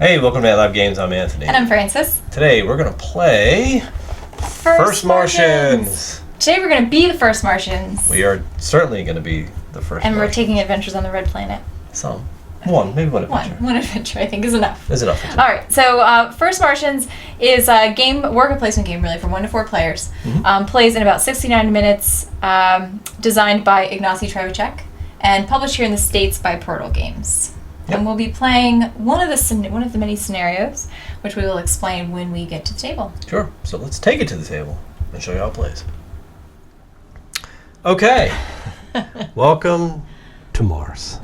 Hey, welcome to MATLAB Games. I'm Anthony. And I'm Francis. Today we're going to play First Martians. Today we're going to be the first Martians. We are certainly going to be the first And Martians. we're taking adventures on the Red Planet. Some. Maybe one adventure. One adventure, I think, is enough. Is enough. All right, so First Martians is a worker placement game, really, for 1 to 4 players. Mm-hmm. Plays in about 69 minutes, designed by Ignacy Trzewiczek, and published here in the States by Portal Games. Yep. And we'll be playing one of the many scenarios, which we will explain when we get to the table. Sure. So let's take it to the table and show you how it plays. Okay. Welcome to Mars.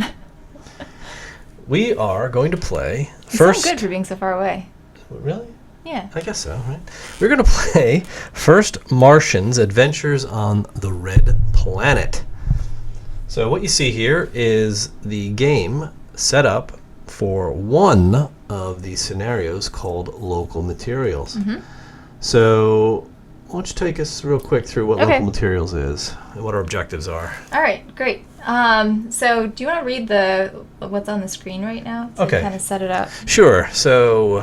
We are going to play first. So good for being so far away. Really? Yeah. I guess so, right? We're going to play First Martians Adventures on the Red Planet. So what you see here is the game set up for one of these scenarios called local materials. Mm-hmm. So why don't you take us real quick through what Okay. local materials is and what our objectives are. All right, great. So do you want to read what's on the screen right now to Okay. kind of set it up? Sure. So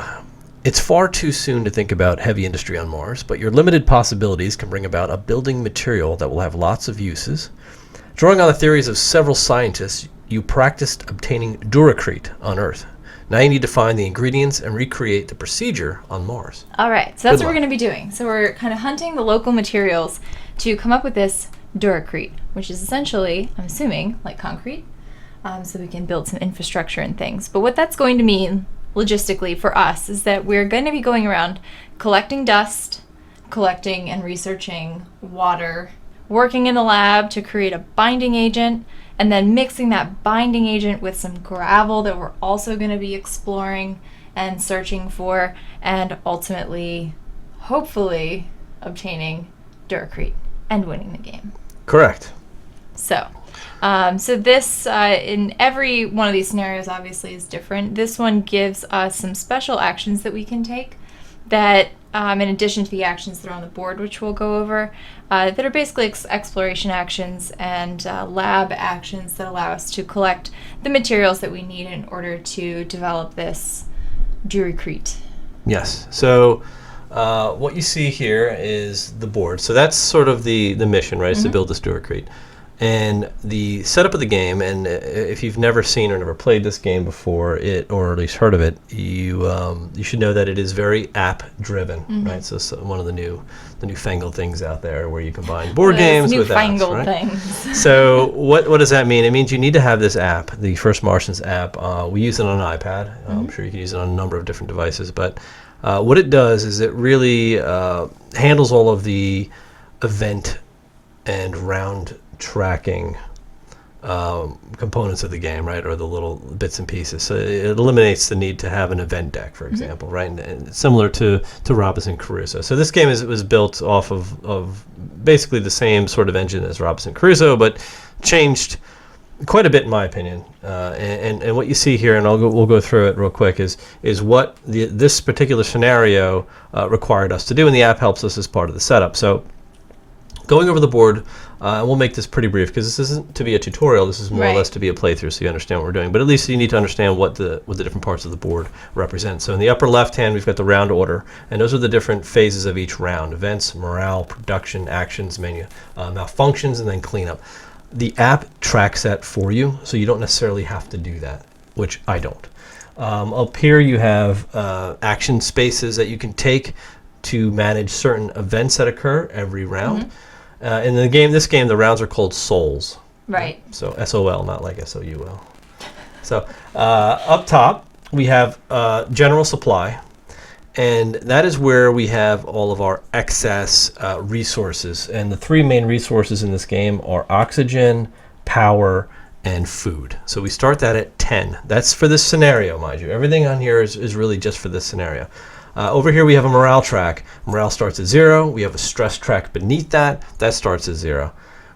it's far too soon to think about heavy industry on Mars, but your limited possibilities can bring about a building material that will have lots of uses. Drawing on the theories of several scientists, you practiced obtaining duracrete on Earth. Now you need to find the ingredients and recreate the procedure on Mars. All right, so that's Good what we're luck. going to be doing. So we're kind of hunting the local materials to come up with this duracrete, which is essentially, I'm assuming, like concrete, so we can build some infrastructure and things. But what that's going to mean logistically for us is that we're going to be going around collecting dust, collecting and researching water, working in the lab to create a binding agent, and then mixing that binding agent with some gravel that we're also going to be exploring and searching for, and ultimately, hopefully, obtaining duracrete and winning the game. Correct. So this, in every one of these scenarios, obviously is different. This one gives us some special actions that we can take that, in addition to the actions that are on the board, which we'll go over, that are basically exploration actions and lab actions that allow us to collect the materials that we need in order to develop this duracrete. Yes. So what you see here is the board. So that's sort of the mission, right? Is to build this duracrete. And the setup of the game, and if you've never seen or never played this game before, or at least heard of it, you should know that it is very app-driven, right? So one of the newfangled things out there where you combine board games with apps, Newfangled right? things. So what does that mean? It means you need to have this app, the First Martians app. We use it on an iPad. I'm sure you can use it on a number of different devices. But what it does is it really handles all of the event and round tracking components of the game, right, or the little bits and pieces. So it eliminates the need to have an event deck, for example, right, and similar to Robinson Crusoe. So this game was built off of basically the same sort of engine as Robinson Crusoe, but changed quite a bit in my opinion. And what you see here, and we'll go through it real quick, is what this particular scenario required us to do, and the app helps us as part of the setup. So going over the board, and we'll make this pretty brief because this isn't to be a tutorial. This is more or less to be a playthrough, so you understand what we're doing. But at least you need to understand what the different parts of the board represent. So in the upper left hand, we've got the round order, and those are the different phases of each round: events, morale, production, actions, malfunctions, and then cleanup. The app tracks that for you, so you don't necessarily have to do that, which I don't. Up here, you have action spaces that you can take to manage certain events that occur every round. In this game, the rounds are called souls. Right. So S-O-L, not like S-O-U-L. So up top, we have general supply, and that is where we have all of our excess resources. And the 3 main resources in this game are oxygen, power, and food. So we start that at 10. That's for this scenario, mind you. Everything on here is really just for this scenario. Over here we have a morale track. Morale starts at 0. We have a stress track beneath that. That starts at 0.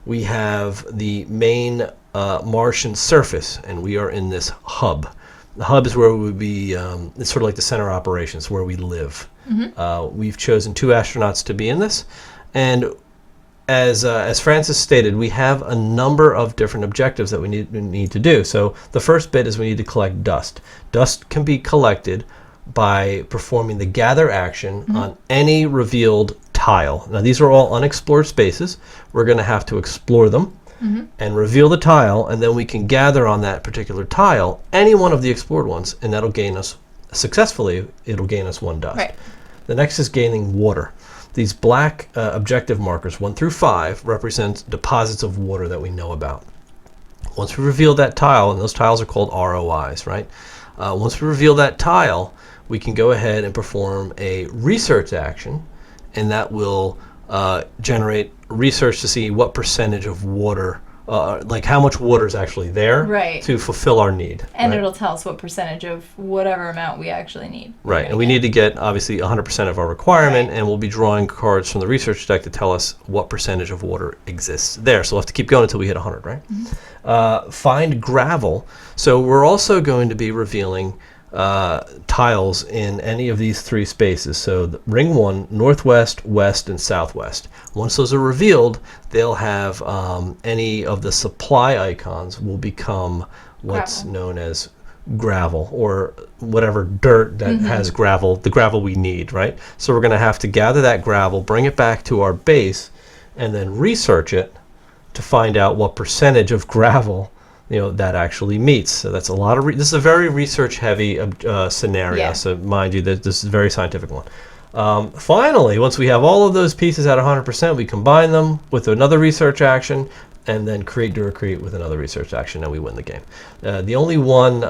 We have the main Martian surface, and we are in this hub. The hub is where we would be, it's sort of like the center of operations, where we live. We've chosen 2 astronauts to be in this. And as Francis stated, we have a number of different objectives that we need to do. So the first bit is we need to collect dust. Dust can be collected by performing the gather action on any revealed tile. Now these are all unexplored spaces. We're going to have to explore them and reveal the tile, and then we can gather on that particular tile any one of the explored ones, and that'll gain us, successfully, it'll gain us 1 dust. Right. The next is gaining water. These black objective markers, 1 through 5, represent deposits of water that we know about. Once we reveal that tile, and those tiles are called ROIs, right? Once we reveal that tile, we can go ahead and perform a research action, and that will generate research to see what percentage of water, like how much water is actually there Right. to fulfill our need. And right? it'll tell us what percentage of whatever amount we actually need. Right, and we need to get obviously 100% of our requirement, Right. and we'll be drawing cards from the research deck to tell us what percentage of water exists there. So we'll have to keep going until we hit 100, right? Find gravel. So we're also going to be revealing tiles in any of these 3 spaces. So ring 1, northwest, west, and southwest. Once those are revealed, they'll have any of the supply icons will become what's Gravel. known as gravel, or whatever dirt that has gravel, the gravel we need, right? So we're going to have to gather that gravel, bring it back to our base, and then research it to find out what percentage of gravel that actually meets. So that's a lot of this is a very research heavy scenario. Yeah. So mind you, that this is a very scientific one. Finally, once we have all of those pieces at 100%, we combine them with another research action, and then create Duracrete with another research action, and we win the game. The only one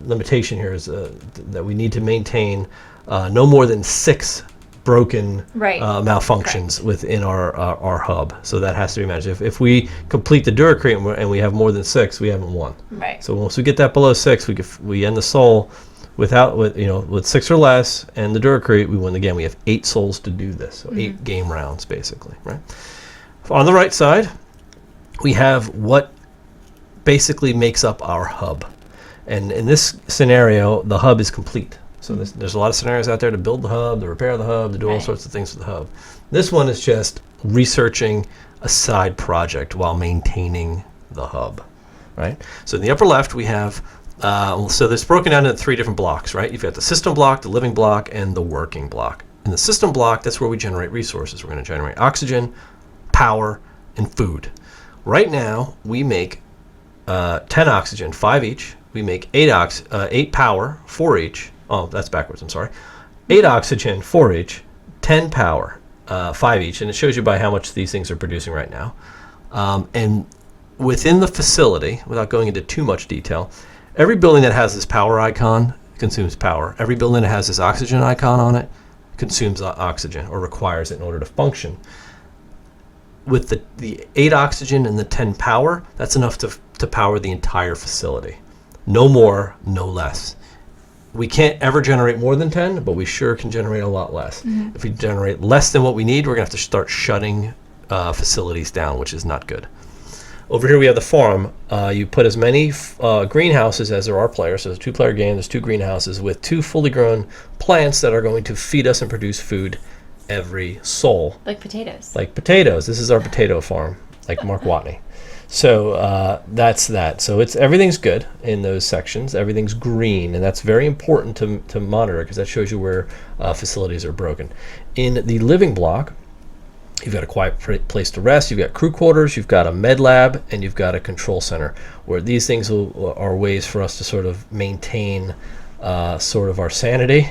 limitation here is that we need to maintain no more than 6 broken Right. malfunctions within our hub. So that has to be managed. If we complete the Duracrete and we have more than 6, we haven't won. Right. So once we get that below 6, we end the soul with 6 or less, and the Duracrete, we win the game. We have 8 souls to do this, so 8 game rounds basically, right? On the right side, we have what basically makes up our hub, and in this scenario, the hub is complete. So there's a lot of scenarios out there to build the hub, to repair the hub, to do all Right. sorts of things with the hub. This one is just researching a side project while maintaining the hub, right? So in the upper left, we have, so it's broken down into 3 different blocks, right? You've got the system block, the living block, and the working block. In the system block, that's where we generate resources. We're going to generate oxygen, power, and food. Right now, we make 10 oxygen, 5 each. We make 8 power, 4 each. Oh, that's backwards, I'm sorry. 8 oxygen, 4 each, 10 power, 5 each, and it shows you by how much these things are producing right now. And within the facility, without going into too much detail, every building that has this power icon consumes power. Every building that has this oxygen icon on it consumes oxygen, or requires it in order to function. With the 8 oxygen and the 10 power, that's enough to power the entire facility. No more, no less. We can't ever generate more than 10, but we sure can generate a lot less. If we generate less than what we need, we're going to have to start shutting facilities down, which is not good. Over here we have the farm. You put as many greenhouses as there are players. So it's a 2-player game. There's 2 greenhouses with 2 fully grown plants that are going to feed us and produce food every soul. Like potatoes. Like potatoes. This is our potato farm, like Mark Watney. So that's that. So everything's good in those sections. Everything's green, and that's very important to monitor, because that shows you where facilities are broken. In the living block, you've got a quiet place to rest. You've got crew quarters. You've got a med lab, and you've got a control center, where these things are ways for us to sort of maintain sort of our sanity,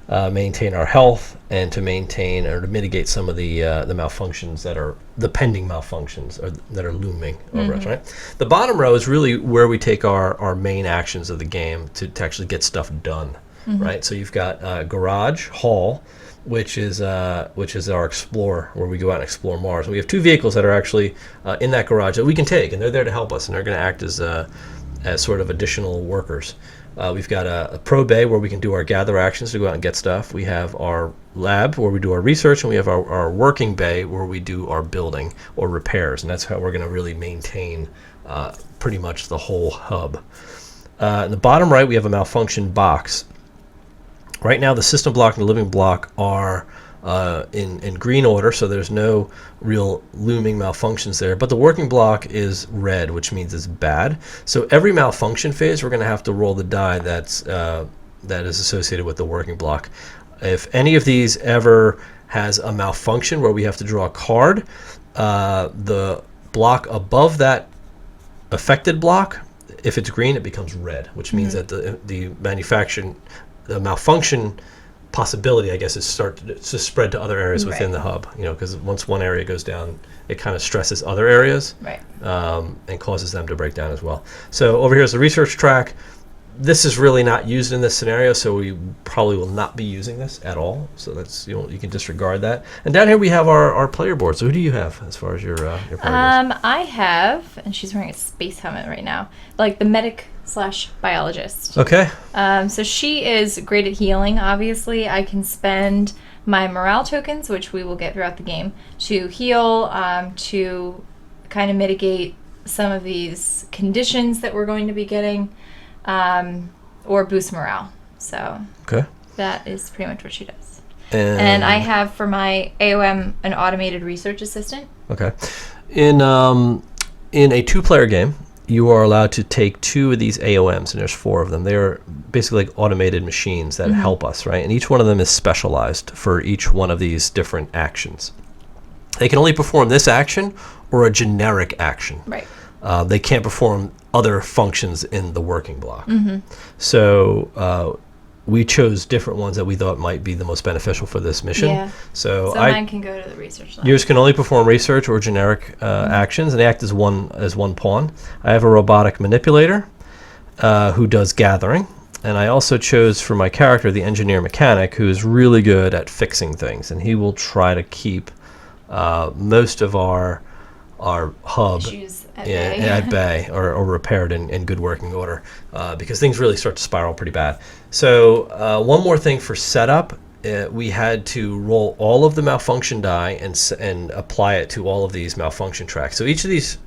maintain our health, and to maintain or to mitigate some of the malfunctions that are the pending malfunctions that are looming over us, right? The bottom row is really where we take our main actions of the game to actually get stuff done, right? So you've got garage, hall, which is our explorer, where we go out and explore Mars. And we have 2 vehicles that are actually in that garage that we can take, and they're there to help us, and they're going to act as sort of additional workers. We've got a pro bay where we can do our gather actions to go out and get stuff. We have our lab where we do our research, and we have our working bay where we do our building or repairs, and that's how we're going to really maintain pretty much the whole hub. In the bottom right, we have a malfunction box. Right now, the system block and the living block are in green order, so there's no real looming malfunctions there. But the working block is red, which means it's bad. So every malfunction phase, we're going to have to roll the die that is associated with the working block. If any of these ever has a malfunction where we have to draw a card, the block above that affected block, if it's green, it becomes red, which means that the malfunction possibility, I guess, is to spread to other areas within the hub. Because once one area goes down, it kind of stresses other areas, and causes them to break down as well. So over here is the research track. This is really not used in this scenario, so we probably will not be using this at all. So that's you can disregard that. And down here we have our player board. So who do you have as far as your player goes? I have, and she's wearing a space helmet right now, like the medic/biologist. Okay. So she is great at healing. Obviously, I can spend my morale tokens, which we will get throughout the game, to heal, to kind of mitigate some of these conditions that we're going to be getting. Or boost morale. So that is pretty much what she does. And I have for my AOM an automated research assistant. Okay. In a 2-player game, you are allowed to take 2 of these AOMs, and there's 4 of them. They're basically like automated machines that help us, right? And each one of them is specialized for each one of these different actions. They can only perform this action or a generic action. Right. They can't perform other functions in the working block. So we chose different ones that we thought might be the most beneficial for this mission. Yeah. So mine can go to the research lab. Yours can only perform research or generic actions, and they act as one pawn. I have a robotic manipulator who does gathering, and I also chose for my character the engineer mechanic, who is really good at fixing things, and he will try to keep most of our hub at bay or repaired in good working order, because things really start to spiral pretty bad. So one more thing for setup, we had to roll all of the malfunction die and apply it to all of these malfunction tracks. So each of these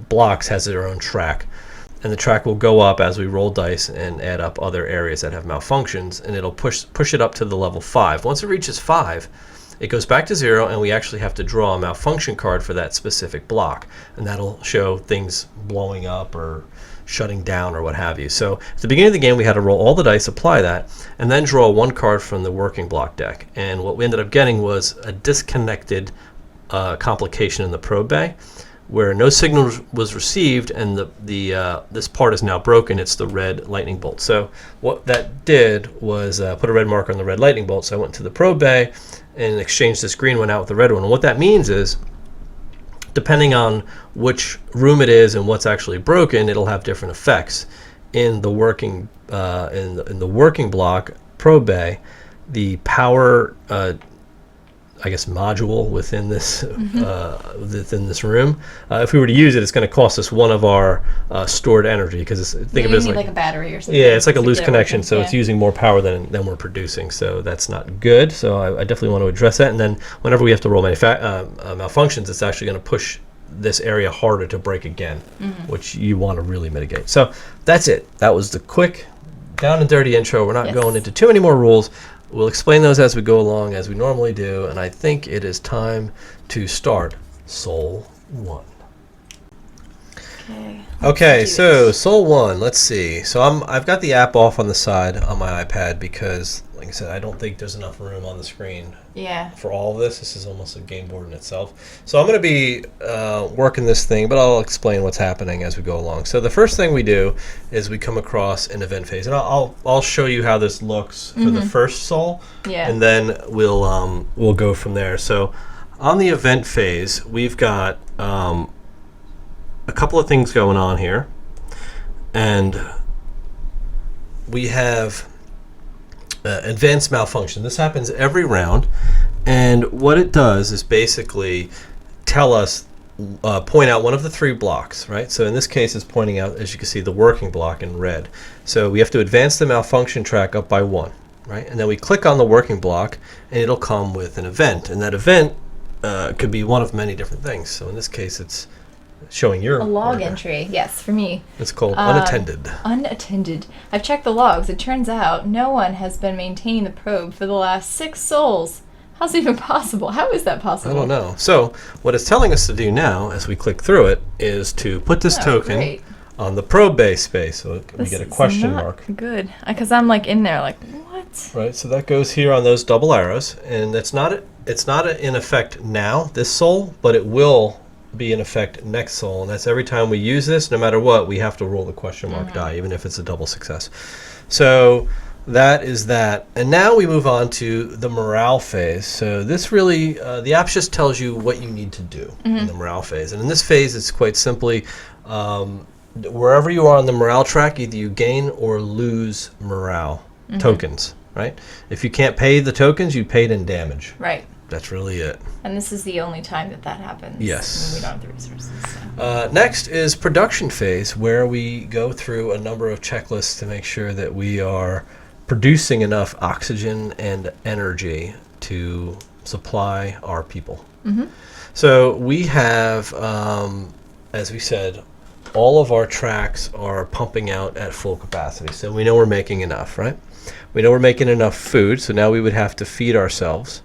blocks has their own track, and the track will go up as we roll dice and add up other areas that have malfunctions, and it'll push it up to the level 5. Once it reaches 5, it goes back to 0, and we actually have to draw a malfunction card for that specific block, and that'll show things blowing up or shutting down or what have you. So at the beginning of the game, we had to roll all the dice, apply that, and then draw 1 card from the working block deck. And what we ended up getting was a disconnected complication in the probe bay, where no signal was received, and this part is now broken. It's the red lightning bolt. So what that did was put a red marker on the red lightning bolt. So I went to the probe bay and exchanged this green one out with the red one. And what that means is, depending on which room it is and what's actually broken, it'll have different effects. In the working in the working block probe bay, the power module within this room, if we were to use it, it's going to cost us 1 of our stored energy, because think of it as like a battery or something. Yeah, it's like a loose connection, so it's using more power than we're producing, so that's not good. So I definitely want to address that. And then whenever we have to roll malfunctions, it's actually going to push this area harder to break again, which you want to really mitigate. So that's it. That was the quick, down and dirty intro. We're not going into too many more rules. We'll explain those as we go along, as we normally do, and I think it is time to start Soul 1. Okay, so Soul 1, let's see. So I've got the app off on the side on my iPad because, like I said, I don't think there's enough room on the screen for all of this. This is almost a game board in itself. So I'm going to be working this thing, but I'll explain what's happening as we go along. So the first thing we do is we come across an event phase, and I'll show you how this looks for the first Soul, and then we'll go from there. So on the event phase, we've got a couple of things going on here, and we have advanced malfunction. This happens every round, and what it does is basically tell us, point out one of the 3 blocks, right? So in this case, it's pointing out, as you can see, the working block in red. So we have to advance the malfunction track up by 1, right? And then we click on the working block, and it'll come with an event, and that event could be one of many different things. So in this case, it's showing your a log entry. Yes, for me. It's called unattended. Unattended. I've checked the logs. It turns out no one has been maintaining the probe for the last 6 souls. How's it even possible? How is that I possible? don't know. So what it's telling us to do now, as we click through it, is to put this token Great. on the probe base space. So we This get a is question not mark. Good, because I'm like in there, like what? Right. So that goes here on those double arrows, and it's not in effect now, this soul, but it will be in effect next soul, and that's every time we use this, no matter what, we have to roll the question mark die, even if it's a double success. So that is that. And now we move on to the morale phase. So this really, the app just tells you what you need to do in the morale phase. And in this phase, it's quite simply, wherever you are on the morale track, either you gain or lose morale tokens, right? If you can't pay the tokens, you paid in damage. Right. That's really it. And this is the only time that happens. Yes. When we don't have the resources. So. Next is production phase, where we go through a number of checklists to make sure that we are producing enough oxygen and energy to supply our people. So we have, as we said, all of our tracks are pumping out at full capacity. So we know we're making enough, right? We know we're making enough food, so now we would have to feed ourselves.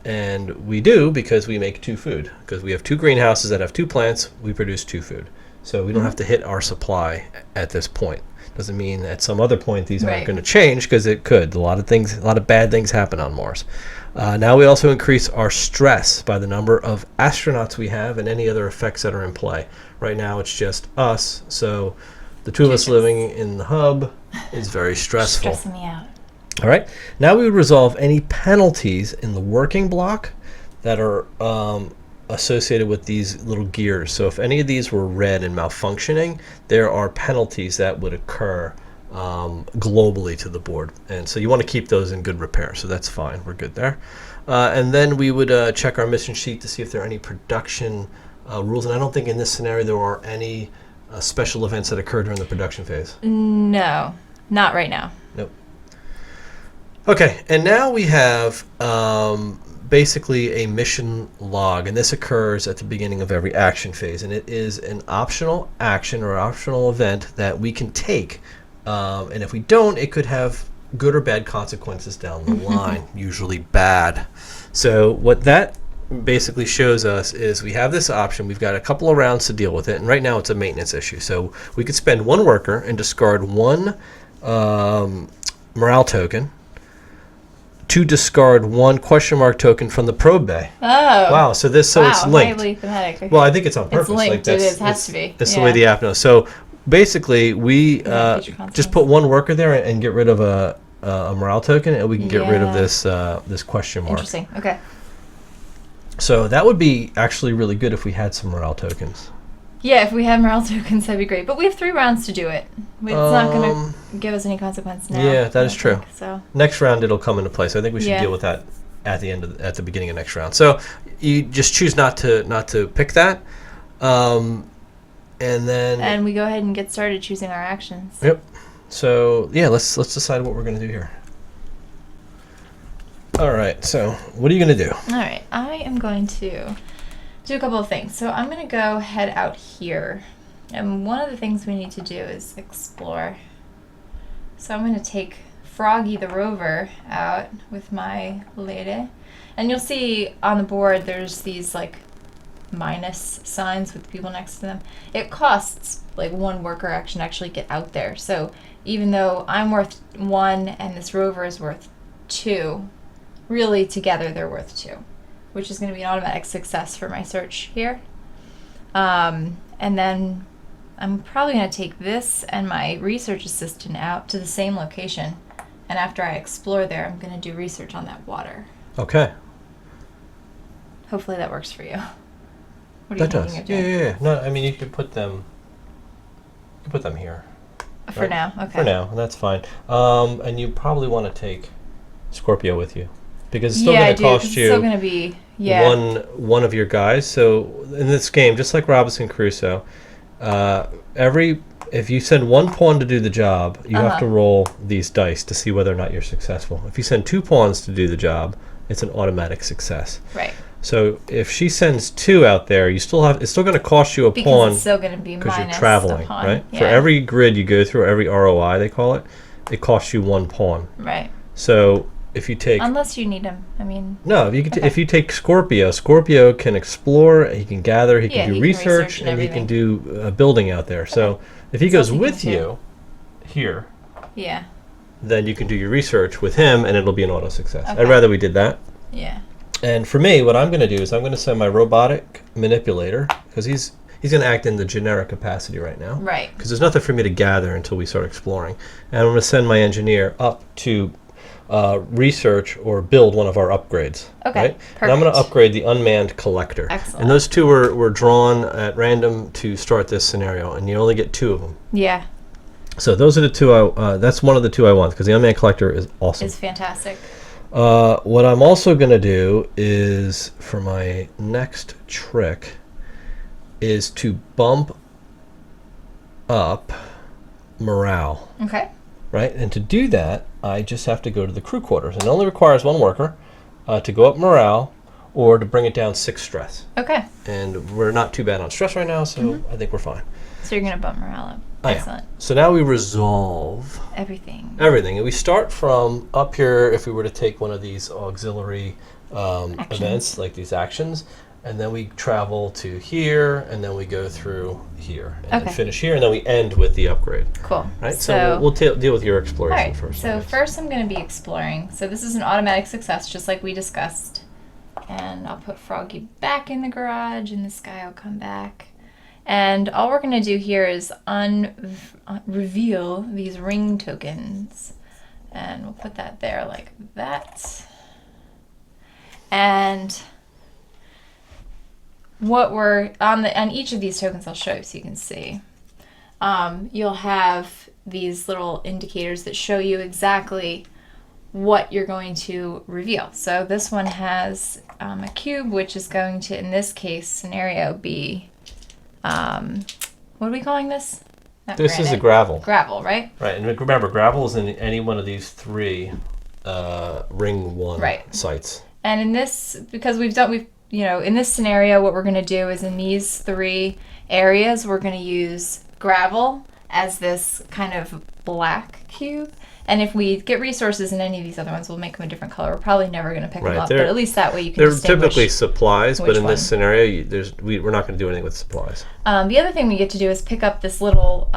And we do because we make 2 food. Because we have 2 greenhouses that have 2 plants, we produce 2 food. So we don't have to hit our supply at this point. Doesn't mean at some other point these aren't going to change, because it could. A lot of bad things happen on Mars. Now we also increase our stress by the number of astronauts we have and any other effects that are in play. Right now it's just us, so the 2 of us living in the hub is very stressful. Stressing me out. All right. Now we would resolve any penalties in the working block that are associated with these little gears. So if any of these were red and malfunctioning, there are penalties that would occur globally to the board. And so you want to keep those in good repair. So that's fine. We're good there. And then we would check our mission sheet to see if there are any production rules. And I don't think in this scenario there are any special events that occur during the production phase. No, not right now. Nope. Okay, and now we have basically a mission log, and this occurs at the beginning of every action phase, and it is an optional action or optional event that we can take, and if we don't, it could have good or bad consequences down the line, usually bad. So what that basically shows us is we have this option, we've got a couple of rounds to deal with it, and right now it's a maintenance issue. So we could spend 1 worker and discard 1 morale token to discard 1 question mark token from the probe bay. Oh. Wow, so it's linked. Highly thematic. Okay. Well, I think it's on purpose. It's linked. Like It is. Has to be. That's the way the app knows. So basically, we just put 1 worker there and get rid of a morale token, and we can get rid of this this question mark. Interesting. Okay. So that would be actually really good if we had some morale tokens. Yeah, if we had morale tokens, that'd be great. But we have 3 rounds to do it. It's not going to give us any consequence now. Yeah, that is true. So Next round it'll come into play. So I think we should deal with that at the beginning of next round. So you just choose not to pick that, and then and we go ahead and get started choosing our actions. Yep. So yeah, let's decide what we're gonna do here. All right. So what are you gonna do? All right, I am going to do a couple of things. So I'm going to go head out here. And one of the things we need to do is explore. So I'm going to take Froggy the rover out with my lady. And you'll see on the board there's these like minus signs with people next to them. It costs like 1 worker action to actually get out there. So even though I'm worth 1 and this rover is worth 2, really together they're worth 2. Which is going to be an automatic success for my search here. And then I'm probably going to take this and my research assistant out to the same location. And after I explore there, I'm going to do research on that water. Okay. Hopefully that works for you. What are That you does. thinking of doing? Yeah. No, I mean you could put them here. For right? now, okay. For now, and that's fine. And you probably want to take Scorpio with you, because it's still going to cost you. It's still going to be one of your guys. So in this game, just like Robinson Crusoe, if you send 1 pawn to do the job, you have to roll these dice to see whether or not you're successful. If you send 2 pawns to do the job, it's an automatic success. Right. So if she sends 2 out there, it's still going to cost you a because pawn it's still going to be because minus you're traveling, a pawn. right? Yeah. For every grid you go through, every ROI they call it, it costs you 1 pawn. Right. So if you take Unless you need him. I mean. no, if you Okay. if you take Scorpio, Scorpio can explore, he can gather, he can Yeah, do he can research, research and he can everything. do building out there. So if he So goes he can with too. you here, Yeah. then you can do your research with him, and it'll be an auto success. Okay. I'd rather we did that. Yeah. And for me, what I'm going to do is I'm going to send my robotic manipulator, because he's going to act in the generic capacity right now. Right. Because there's nothing for me to gather until we start exploring. And I'm going to send my engineer up to research or build one of our upgrades. Okay, Right? And I'm going to perfect. upgrade the unmanned collector. Excellent. And those two were drawn at random to start this scenario, and you only get 2 of them. Yeah. So those are the 2. That's one of the 2 I want, because the unmanned collector is awesome. It's fantastic. What I'm also going to do is, for my next trick, is to bump up morale, Okay. right? And to do that, I just have to go to the crew quarters. And it only requires 1 worker to go up morale or to bring it down 6 stress. Okay. And we're not too bad on stress right now, so I think we're fine. So you're gonna bump morale up. I am. Excellent. So now we resolve Everything. everything. And we start from up here if we were to take one of these auxiliary events, like these actions, and then we travel to here, and then we go through here, and Okay. then finish here, and then we end with the upgrade. Cool. Right? So we'll deal with your all exploration right. first. So first, I'm gonna be exploring. So this is an automatic success, just like we discussed. And I'll put Froggy back in the garage, and this guy will come back. And all we're going to do here is reveal these ring tokens. And we'll put that there like that. And what we're on each of these tokens, I'll show you so you can see. You'll have these little indicators that show you exactly what you're going to reveal. So this one has a cube, which is going to, in this case scenario, be what are we calling this? Not This is a granite. gravel. Gravel, right? Right, and remember, gravel is in any one of these 3 ring 1 Right. sites. And in this, because in this scenario, what we're going to do is in these 3 areas, we're going to use gravel as this kind of black cube. And if we get resources in any of these other ones, we'll make them a different color. We're probably never going to pick them Right, up, but at least that way you can They're distinguish. typically supplies, but which in this one. scenario, we're not going to do anything with supplies. The other thing we get to do is pick up this little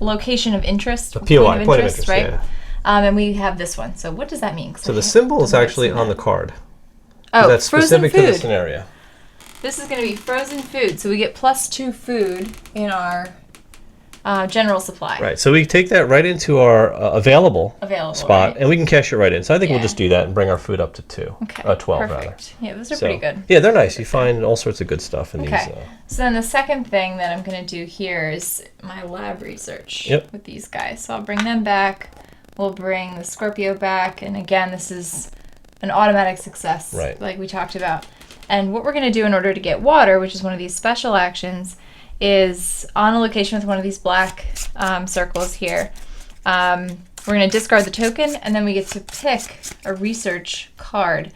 location of interest. A POI, point of interest, right? yeah. And we have this one. So what does that mean? 'Cause So I the haven't symbol is noticed actually on the that. card. Oh, That's frozen specific to the food. scenario. This is going to be frozen food. So we get +2 food in our general supply. Right, so we take that right into our available spot, right? and we can cash it right in. So I think we'll Yeah. just do that and bring our food up to 12 perfect. rather. Yeah, those are So, pretty good. yeah, they're nice. You find all sorts of good stuff in Okay. these. So then the second thing that I'm going to do here is my lab research Yep. with these guys. So I'll bring them back. We'll bring the Scorpio back. And again, this is an automatic success, Right. like we talked about. And what we're going to do in order to get water, which is one of these special actions, is on a location with one of these black circles here. We're going to discard the token, and then we get to pick a research card.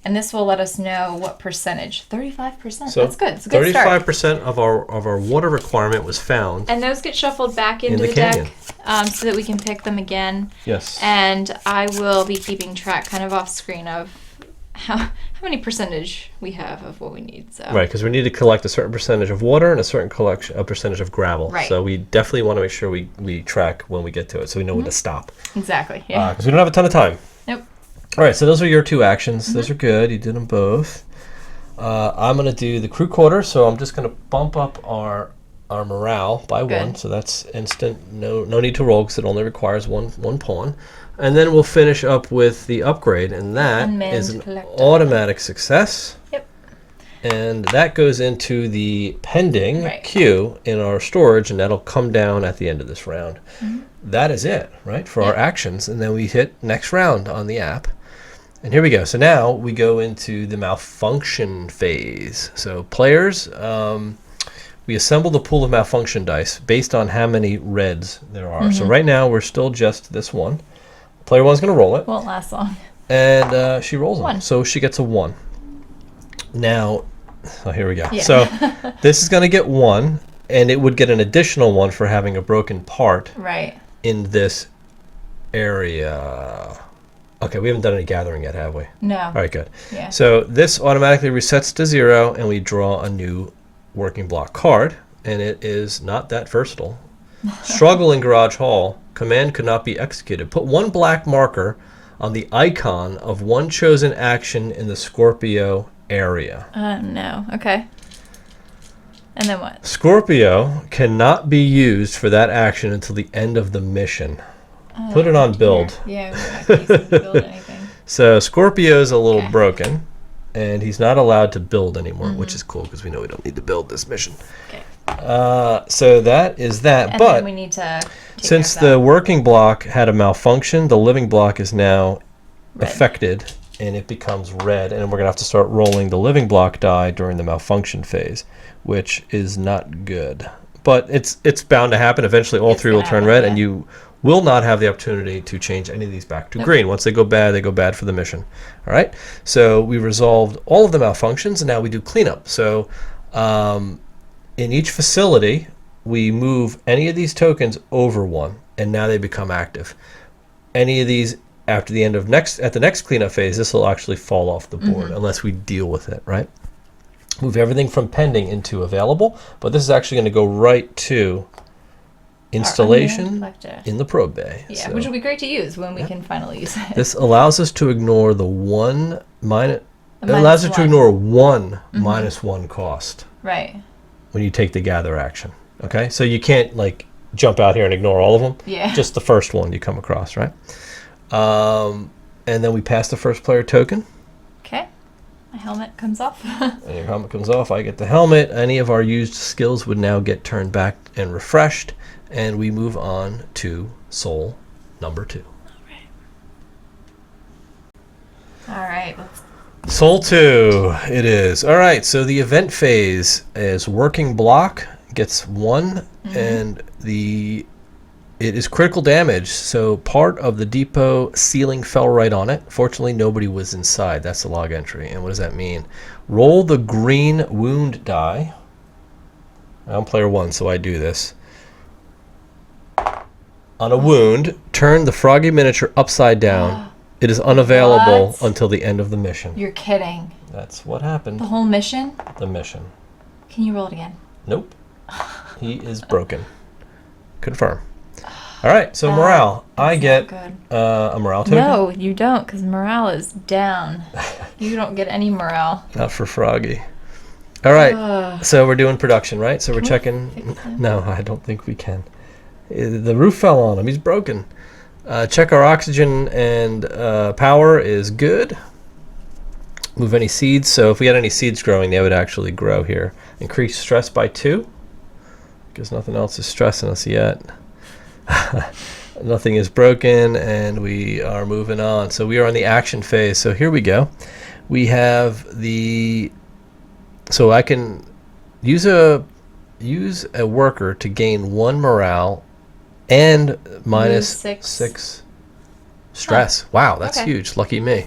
And this will let us know what percentage. 35%. So That's good. It's a good start. 35% of our water requirement was found. And those get shuffled back into the the deck canyon. so that we can pick them again. Yes. And I will be keeping track kind of off screen of how many percentage we have of what we need. So Right, because we need to collect a certain percentage of water and a percentage of gravel. Right. So we definitely want to make sure we track when we get to it, so we know when to stop. Exactly. Yeah. Because we don't have a ton of time. Nope. All right, so those are your 2 actions. Those are good. You did them both. I'm going to do the crew quarter, so I'm just going to bump up our morale by Good. 1. So that's instant. No need to roll because it only requires one pawn. And then we'll finish up with the upgrade, and that Unmanned is an collector. automatic success. Yep. And that goes into the pending Right. queue in our storage, and that'll come down at the end of this round. That is it, right, for our Yeah. actions. And then we hit next round on the app. And here we go. So now we go into the malfunction phase. So players, we assemble the pool of malfunction dice based on how many reds there are. So right now we're still just this one. Player 1's going to roll it. Won't last long. And she rolls them. 1. So she gets a 1. Now, here we go. Yeah. So this is going to get 1, and it would get an additional 1 for having a broken part Right. in this area. Okay, we haven't done any gathering yet, have we? No. All right, good. Yeah. So this automatically resets to 0, and we draw a new working block card, and it is not that versatile. Struggle in Garage Hall. Command could not be executed. Put 1 black marker on the icon of one chosen action in the Scorpio area. No. Okay. And then what? Scorpio cannot be used for that action until the end of the mission. Put it on build. Yeah, we're not going to use it to build anything. So Scorpio's a little Okay. broken, and he's not allowed to build anymore, which is cool because we know we don't need to build this mission. Okay. So that is that. And but then we need to take since care the of that. working block had a malfunction, the living block is now Red. affected, and it becomes red, and we're going to have to start rolling the living block die during the malfunction phase, which is not good. But it's bound to happen. Eventually all It's 3 will gonna turn happen, red, yeah. and you will not have the opportunity to change any of these back to green. Once they go bad for the mission. All right? So we resolved all of the malfunctions, and now we do cleanup. So in each facility, we move any of these tokens over 1, and now they become active. Any of these after the end of at the next cleanup phase, this will actually fall off the board unless we deal with it, right? Move everything from pending into available, but this is actually going to go right to installation collector. in the probe bay. Yeah, So which will be great to use when we can finally use it. this allows us to ignore the one minus. It minus allows us to 1. ignore one -1 cost Right. when you take the gather action. Okay, so you can't like jump out here and ignore all of them. Yeah. Just the first one you come across, right? And then we pass the first player token. Okay. My helmet comes off. And your helmet comes off. I get the helmet. Any of our used skills would now get turned back and refreshed, and we move on to soul number 2. All right. Let's Soul 2 it is. All right, so the event phase is working block, gets 1, and it is critical damage, so part of the depot ceiling fell right on it. Fortunately, nobody was inside. That's the log entry. And what does that mean? Roll the green wound die. I'm player 1, so I do this. On a wound, turn the froggy miniature upside down. It is unavailable What? until the end of the mission. You're kidding. That's what happened. The whole mission? The mission. Can you roll it again? Nope. He is broken. Confirm. All right, so morale. I get Good. a morale token. No, you don't, because morale is down. You don't get any morale. Not for Froggy. All right, Ugh. so we're doing production, right? So we're Can we checking. fix him? No, I don't think we can. The roof fell on him. He's broken. Check our oxygen and power is good. Move any seeds. So if we had any seeds growing, they would actually grow here. Increase stress by 2. Because nothing else is stressing us yet. Nothing is broken, and we are moving on. So we are on the action phase. So here we go. We have so I can use a worker to gain 1 morale and minus Lose 6 stress. Wow, that's Okay. huge. Lucky me.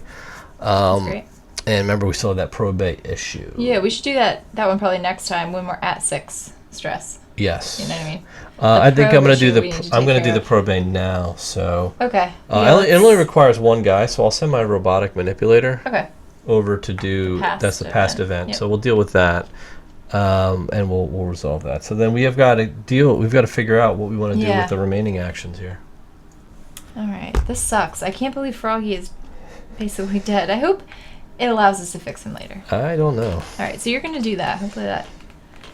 That's great. And remember, we still have that probate issue. Yeah, we should do that one probably next time when we're at 6 stress. Yes. You know what I mean? I think I'm probe going to do issue we need to I'm take going to do care the probate now. So Okay. it only requires 1 guy, so I'll send my robotic manipulator Okay. over to do Past that's the past event. event. Yep. So we'll deal with that, and we'll resolve that. So then we have got to we've got to figure out what we want to do Yeah. with the remaining actions here. All right. This sucks. I can't believe Froggy is basically dead. I hope it allows us to fix him later. I don't know. All right. So you're going to do that. Hopefully that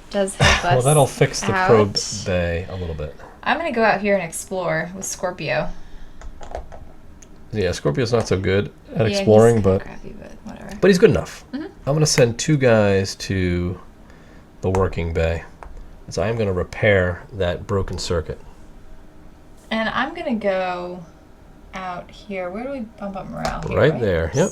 does help us. Well, that'll fix the out. probe bay a little bit. I'm going to go out here and explore with Scorpio. Yeah, Scorpio's not so good at Yeah, exploring, he's kinda but crappy, but whatever. he's good enough. Mhm. I'm going to send 2 guys to the working bay, as I am going to repair that broken circuit. And I'm going to go out here. Where do we bump up morale? Here, Right there, yep.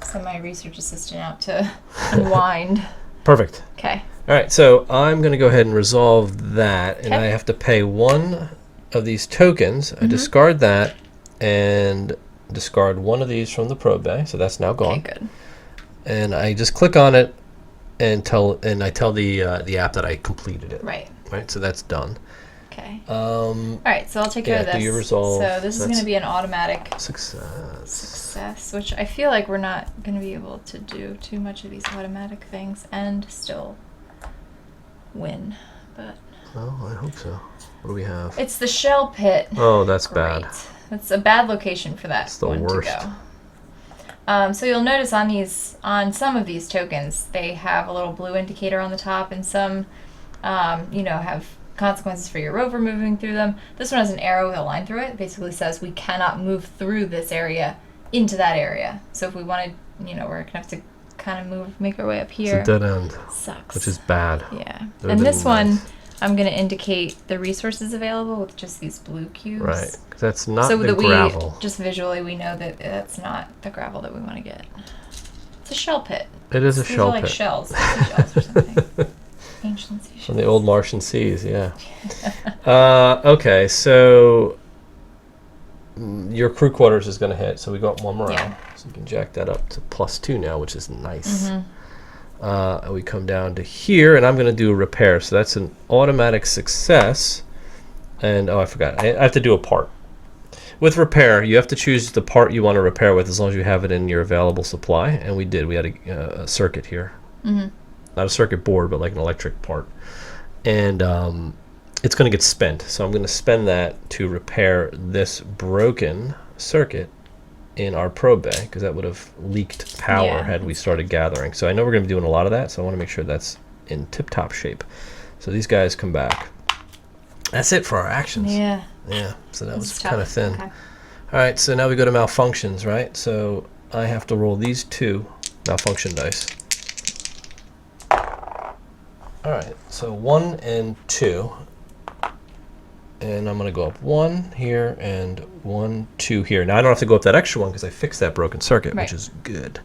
Send my research assistant out to unwind. Perfect. Okay. All right, so I'm going to go ahead and resolve that, and Okay. I have to pay 1 of these tokens. I discard that and discard 1 of these from the probe bay, so that's now gone. Okay, good. And I just click on it and I tell the app that I completed it. Right. Right, so that's done. Okay. All right, so I'll take care of this. Do your resolve. So this is going to be an automatic success, which I feel like we're not going to be able to do too much of these automatic things and still win. But oh, I hope so. What do we have? it's the shell pit. Oh, that's Great. bad. That's a bad location for that It's the one worst. to go. So you'll notice on some of these tokens, they have a little blue indicator on the top, and some, have consequences for your rover moving through them. This one has an arrow with a line through it. It basically says we cannot move through this area into that area. So if we wanted, we're gonna have to kind of make our way up here. It's a dead end. Sucks. Which is bad. Yeah. Would've And this been nice. one, I'm gonna indicate the resources available with just these blue cubes. Right. 'Cause that's not So the that gravel. we just visually we know that that's not the gravel that we want to get. It's a shell pit. It is a These shell are like pit. shells, seashells or something. Ancient seashells. From the old Martian seas, yeah. Okay, so your crew quarters is going to hit, so we got one morale. Yeah. So you can jack that up to +2 now, which is nice. Mm-hmm. And we come down to here, and I'm going to do a repair. So that's an automatic success. And, I forgot. I have to do a part. With repair, you have to choose the part you want to repair with as long as you have it in your available supply. And we did. We had a circuit here. Mm-hmm. Not a circuit board, but like an electric part. And it's going to get spent. So I'm going to spend that to repair this broken circuit in our probe bay, because that would have leaked power had we started gathering. So I know we're going to be doing a lot of that, so I want to make sure that's in tip-top shape. So these guys come back. That's it for our actions. Yeah. Yeah, so that was It's kind of tough. thin. Okay. All right, so now we go to malfunctions, right? So I have to roll these 2 malfunction dice. All right, so 1 and 2. And I'm going to go up 1 here and 1, 2 here. Now I don't have to go up that extra one because I fixed that broken circuit, Right. which is good.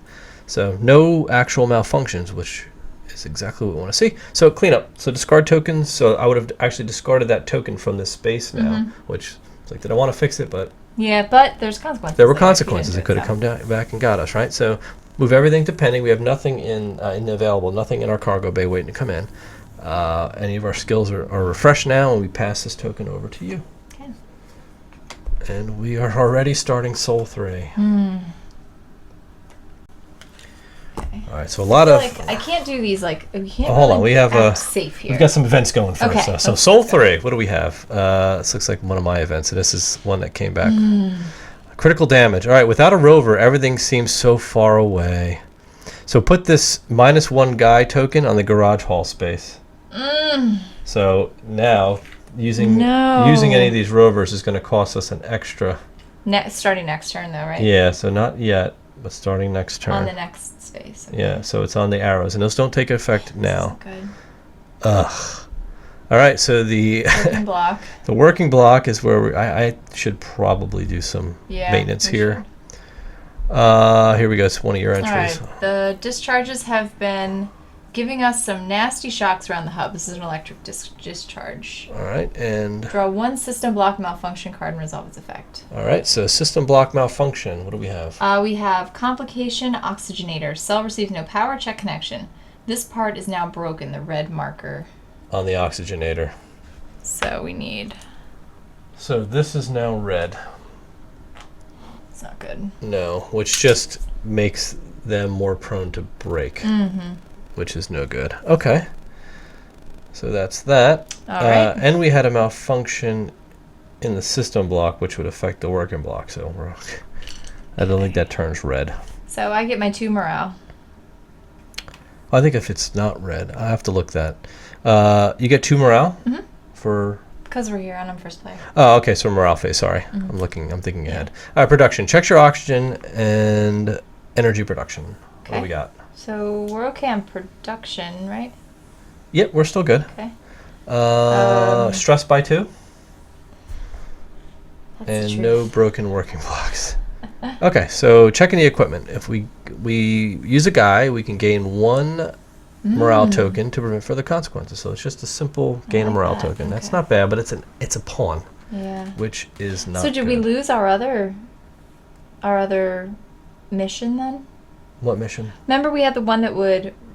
So no actual malfunctions, which is exactly what we want to see. So cleanup. So discard tokens. So I would have actually discarded that token from this space now, which it's like, did I want to fix it? But Yeah, but there's consequences. there were that are consequences. It feed could into have come down, back and got us, right? So move everything to pending. We have nothing in available, nothing in our cargo bay waiting to come in. Any of our skills are refreshed now, and we pass this token over to you. Okay. And we are already starting Soul 3. Okay. All right, so a lot of... Like I can't do these we can't. Oh, hold really on, we have act safe here. We've got some events going first. Okay, So let's Soul go. 3, what do we have? This looks like one of my events, and this is one that came back. Critical damage. All right, without a rover, everything seems so far away. So put this -1 guy token on the garage hall space. So now, using any of these rovers is going to cost us an extra... Starting next turn, though, right? Yeah, so not yet, but starting next turn. On the next space. Okay. Yeah, so it's on the arrows, and those don't take effect now. This is good. Ugh. All right, so the Working block. the working block is where I should probably do some Yeah, maintenance we here. should. Here we go. It's one of your All entries. right. The discharges have been giving us some nasty shocks around the hub. This is an electric discharge. All right, and Draw 1 system block malfunction card and resolve its effect. all right. So system block malfunction. What do we have? We have complication oxygenator. Cell receives no power. Check connection. This part is now broken. The red marker. On the oxygenator. So we need. So this is now red. It's not good. No, which just makes them more prone to break, which is no good. Okay. So that's that. All right. And we had a malfunction in the system block, which would affect the working block. So I don't think that turns red. So I get my 2 morale. I think if it's not red, I have to look that. You get 2 morale for. Because we're here and I'm first player. Oh, okay. So morale phase. Sorry, I'm thinking ahead. All right, production. Checks your oxygen and energy production. What do we got? So we're okay on production, right? Yep, we're still good. Okay. Stress by 2. That's the And truth. no broken working blocks. Okay, so checking the equipment. If we use a guy, we can gain 1 morale token to prevent further consequences. So it's just a simple gain a like morale that. token. That's Okay. not bad, but it's a pawn, Yeah. which is not. So did we good. lose our other mission then? What mission? Remember we had the one that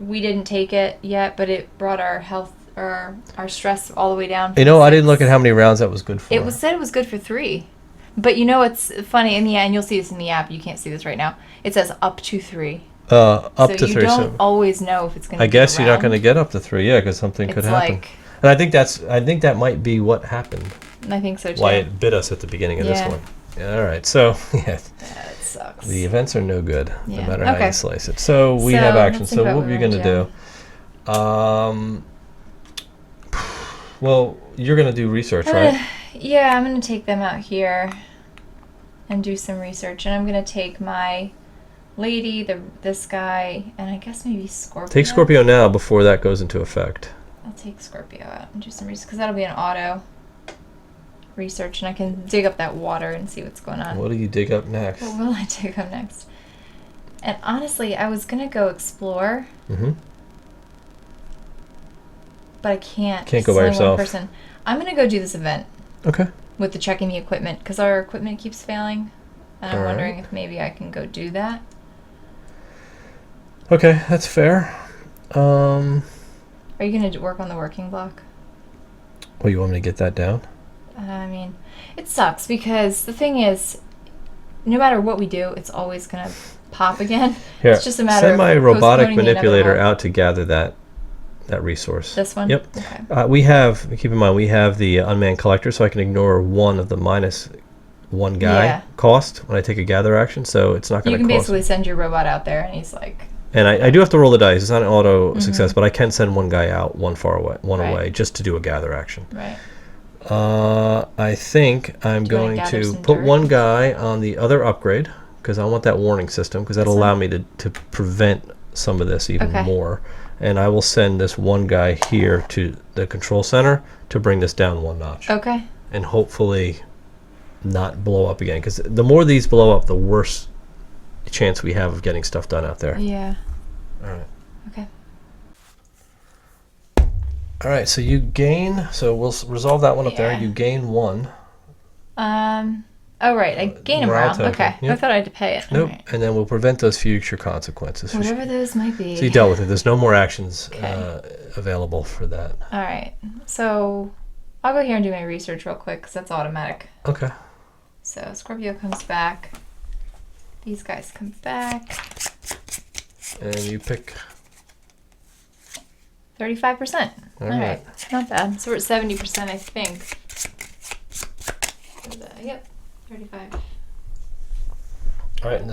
we didn't take it yet, but it brought our health our stress all the way down. You know, I didn't look at how many rounds that was good for. It said it was good for 3. But you know what's funny? In the end, you'll see this in the app. You can't see this right now. It says up to 3. Up so to 3. You don't always know if it's going to. I guess you're not going to get up to 3, yeah, because something could happen. And I think that might be what happened. I think so too. Why it bit us at the beginning of this one. Yeah, all right. So yeah, it sucks. The events are no good, no matter how you slice it. So we have action. So what are you going to do? Well, you're going to do research, right? Yeah, I'm going to take them out here and do some research. And I'm going to take my lady, this guy, and I guess maybe Scorpio. Take Scorpio now before that goes into effect. I'll take Scorpio out and do some research, because that'll be an auto research, and I can dig up that water and see what's going on. What do you dig up next? What will I dig up next? And honestly, I was going to go explore. Mm-hmm. But I can't. Can't go by yourself. One person. I'm going to go do this event. Okay. With the checking the equipment, because our equipment keeps failing. And I'm wondering if maybe I can go do that. Okay, that's fair. Are you going to work on the working block? Well, you want me to get that down? I mean, it sucks because the thing is, no matter what we do, it's always going to pop again. Here, it's just a matter send my of robotic manipulator out to gather that resource. This one? Yep. Okay. Keep in mind, we have the unmanned collector, so I can ignore one of the minus one guy cost when I take a gather action, so it's not going to cost. You can basically send your robot out there, and he's like... And I do have to roll the dice. It's not an auto success, but I can send one guy out, one away, just to do a gather action. Right. I think I'm going to put one guy on the other upgrade, because I want that warning system, because that'll allow me to prevent some of this even more. And I will send this one guy here to the control center to bring this down one notch. Okay. And hopefully not blow up again, because the more these blow up, the worse chance we have of getting stuff done out there. Yeah. All right. Okay. All right, so you gain, so we'll resolve that one up there. You gain 1. Oh, right. I gain a morale. Okay. Yep. I thought I had to pay it. Nope. Right. And then we'll prevent those future consequences. Whatever those might be. So you dealt with it. There's no more actions available for that. All right. So I'll go here and do my research real quick, because that's automatic. Okay. So Scorpio comes back. These guys come back. And you pick... 35%. All right. Not bad. So we're at 70%, I think. Yep. 35. All right, and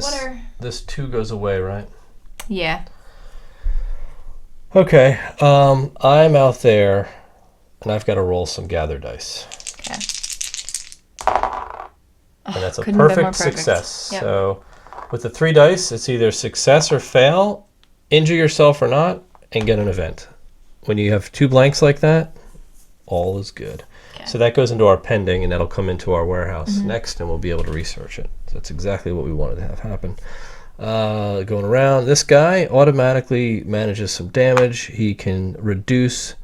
this 2 goes away, right? Yeah. Okay, I'm out there, and I've got to roll some gather dice. Okay. And that's a perfect success. Yep. So with the 3 dice, it's either success or fail, injure yourself or not, and get an event. When you have 2 blanks like that, all is good. Okay. So that goes into our pending, and that'll come into our warehouse next, and we'll be able to research it. So that's exactly what we wanted to have happen. Going around, this guy automatically manages some damage. He can reduce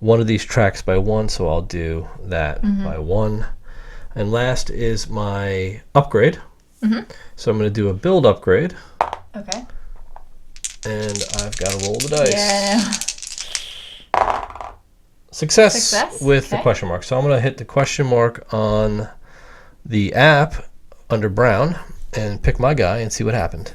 one of these tracks by 1, so I'll do that by 1. And last is my upgrade. So I'm going to do a build upgrade. Okay. And I've got to roll the dice. Yeah. Success with the question mark. So I'm going to hit the question mark on the app under Brown and pick my guy and see what happened.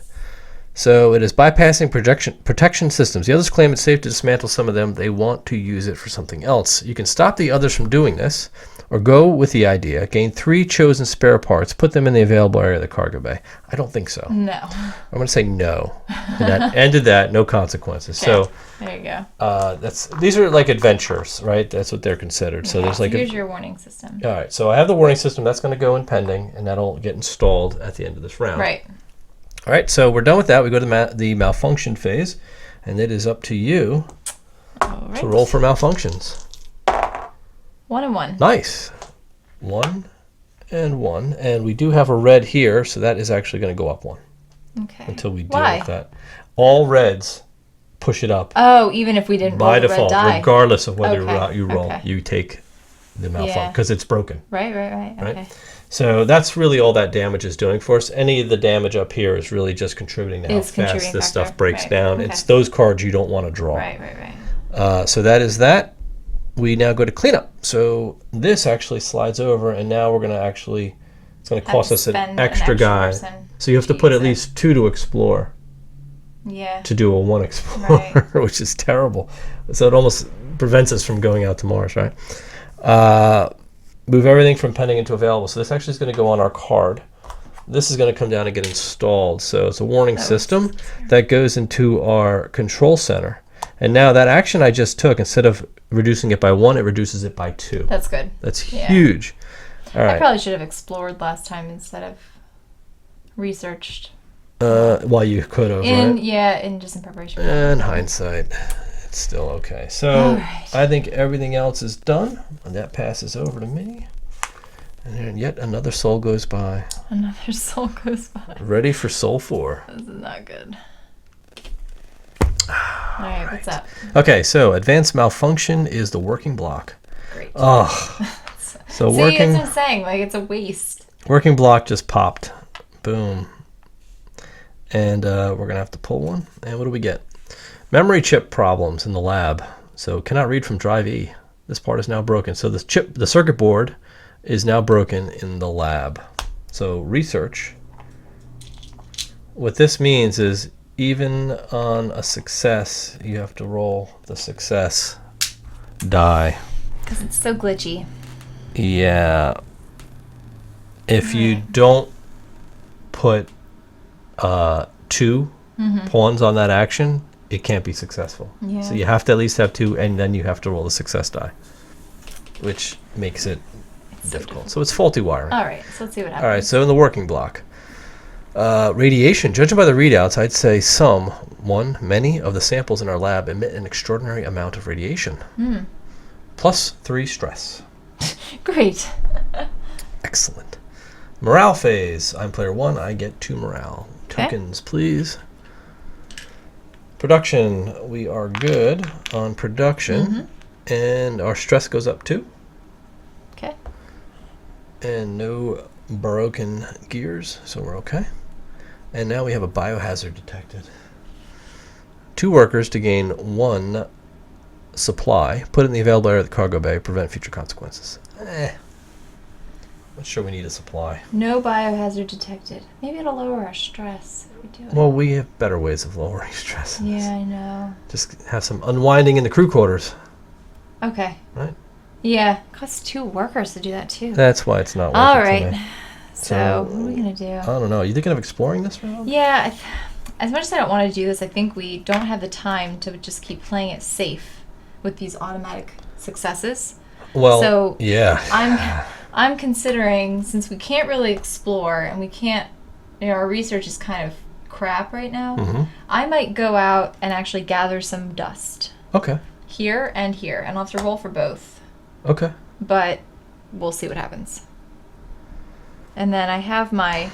So it is bypassing protection systems. The others claim it's safe to dismantle some of them. They want to use it for something else. You can stop the others from doing this, or go with the idea. Gain 3 chosen spare parts. Put them in the available area of the cargo bay. I don't think so. No. I'm going to say no. And that ended that. No consequences. Okay. So there you go. These are like adventures, right? That's what they're considered. So there's like here's your warning system. All right. So I have the warning system. That's going to go in pending, and that'll get installed at the end of this round. Right. All right, so we're done with that. We go to the malfunction phase, and it is up to you to roll for malfunctions. 1 and 1. Nice. 1 and 1. And we do have a red here, so that is actually going to go up 1. Okay. Until we deal with that. All reds push it up. Oh, even if we didn't roll by the default, red die. regardless of whether you roll, you take the malfunction, because it's broken. Right. Okay. So that's really all that damage is doing for us. Any of the damage up here is really just contributing to how fast this stuff breaks down. Okay. It's those cards you don't want to draw. Right. So that is that. we now go to cleanup. So this actually slides over, and now we're going to actually, it's going to cost us an extra guy. person So you have to put at least 2 to explore Yeah. to do a 1 explore, which is terrible. So it almost prevents us from going out to Mars, right? Move everything from pending into available. So this actually is going to go on our card. This is going to come down and get installed. So it's a warning system that goes into our control center. And now that action I just took, instead of reducing it by 1, it reduces it by 2. That's good. That's huge. All right. I probably should have explored last time instead of researched. Well, you could have, right? Yeah, just in preparation. In hindsight, it's still okay. So I think everything else is done, and that passes over to me. And then yet another soul goes by. Another soul goes by. Ready for soul 4. This is not good. All right, what's up? Okay, so advanced malfunction is the working block. Great. Oh, so See, working. that's what I'm saying. Like, it's a waste. Working block just popped. Boom. And we're going to have to pull one. And what do we get? Memory chip problems in the lab. So cannot read from drive E. This part is now broken. So this chip, the circuit board, is now broken in the lab. So research. What this means is even on a success, you have to roll the success die. Because it's so glitchy. Yeah. If you don't put 2 pawns on that action, it can't be successful. Yeah. So you have to at least have 2, and then you have to roll the success die, which makes it difficult. So it's faulty wiring. All right, so let's see what happens. All right, so in the working block, radiation, judging by the readouts, I'd say many of the samples in our lab emit an extraordinary amount of radiation. Plus 3 stress. Great. Excellent. Morale phase. I'm player 1. I get 2 morale. Okay. Tokens, please. Production. We are good on production. And our stress goes up 2. Okay. And no broken gears, so we're okay. And now we have a biohazard detected. 2 workers to gain 1 supply. Put it in the available area of the cargo bay. Prevent future consequences. Not sure we need a supply. No biohazard detected. Maybe it'll lower our stress if we do it. Well, we have better ways of lowering stress. Yeah, I know. Just have some unwinding in the crew quarters. Okay. Right? Yeah, it costs 2 workers to do that too. That's why it's not working. All to right. me. So what are we gonna do? I don't know. You thinking of exploring this round? Yeah, as much as I don't want to do this, I think we don't have the time to just keep playing it safe with these automatic successes. Well, So yeah. I'm considering, since we can't really explore and we can't, our research is kind of crap right now, I might go out and actually gather some dust. Okay. Here and here, and I'll have to roll for both. Okay. But we'll see what happens. And then I have my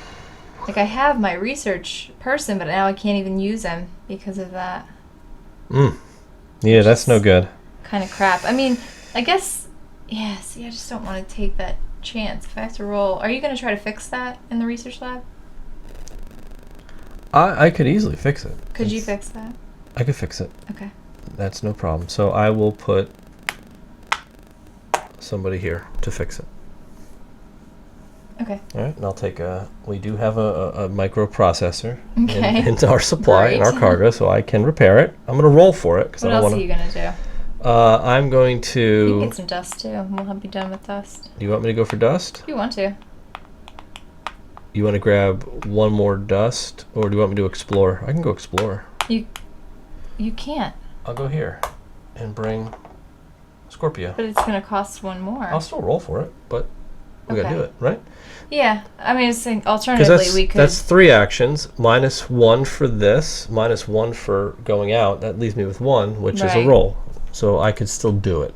research person, but now I can't even use him because of that. Yeah, that's no good. Kind of crap. I mean, I guess, yeah, see, I just don't want to take that chance. If I have to roll, are you going to try to fix that in the research lab? I could easily fix it. Could you fix that? I could fix it. Okay. That's no problem. So I will put somebody here to fix it. Okay. All right, and I'll take we do have a microprocessor Okay. in our supply, in our Great. cargo, so I can repair it. I'm going to roll for it, because I What don't else want are you going to do? to... I'm going You can to... get some dust too. We'll be done with dust. Do you want me to go for dust? If you want to. You want to grab 1 more dust, or do you want me to explore? I can go explore. You can't. I'll go here and bring Scorpio. But it's going to cost 1 more. I'll still roll for it, but we got to Okay. do it, right? Yeah. I mean, it's saying Because alternatively we could. that's 3 actions, minus 1 for this, minus 1 for going out. That leaves me with 1, which is a Right. roll. So I could still do it.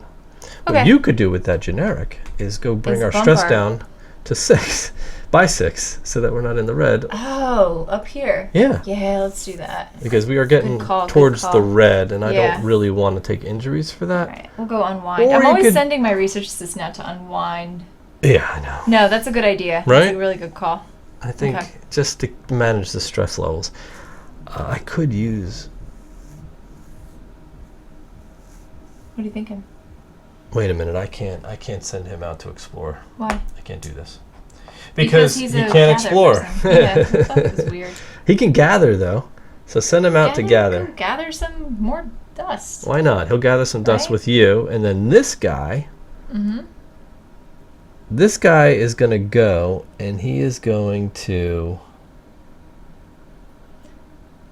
What Okay. you could do with that generic is go bring Is our bump stress our- down to 6, by 6, so that we're not in the red. Oh, up here. Yeah. Yeah, let's do that. Because we are getting call, good towards call. the red, and I Yeah. don't really want to take injuries for that. All right, we'll go unwind. Or I'm you always could- sending my research assistant out to unwind. Yeah, I know. No, that's a good idea. Right? That's a really good call. I think Okay. just to manage the stress levels, I could use... What are you thinking? Wait a minute, I can't send him out to explore. Why? I can't do this. Because Because he's he a can't gather explore. person. Yeah, I thought that was weird. He can gather, though. So send him out to gather. Go gather some more dust. Why not? He'll gather some dust Right? with you, and then this guy... Mm-hmm. This guy is going to go, and he is going to...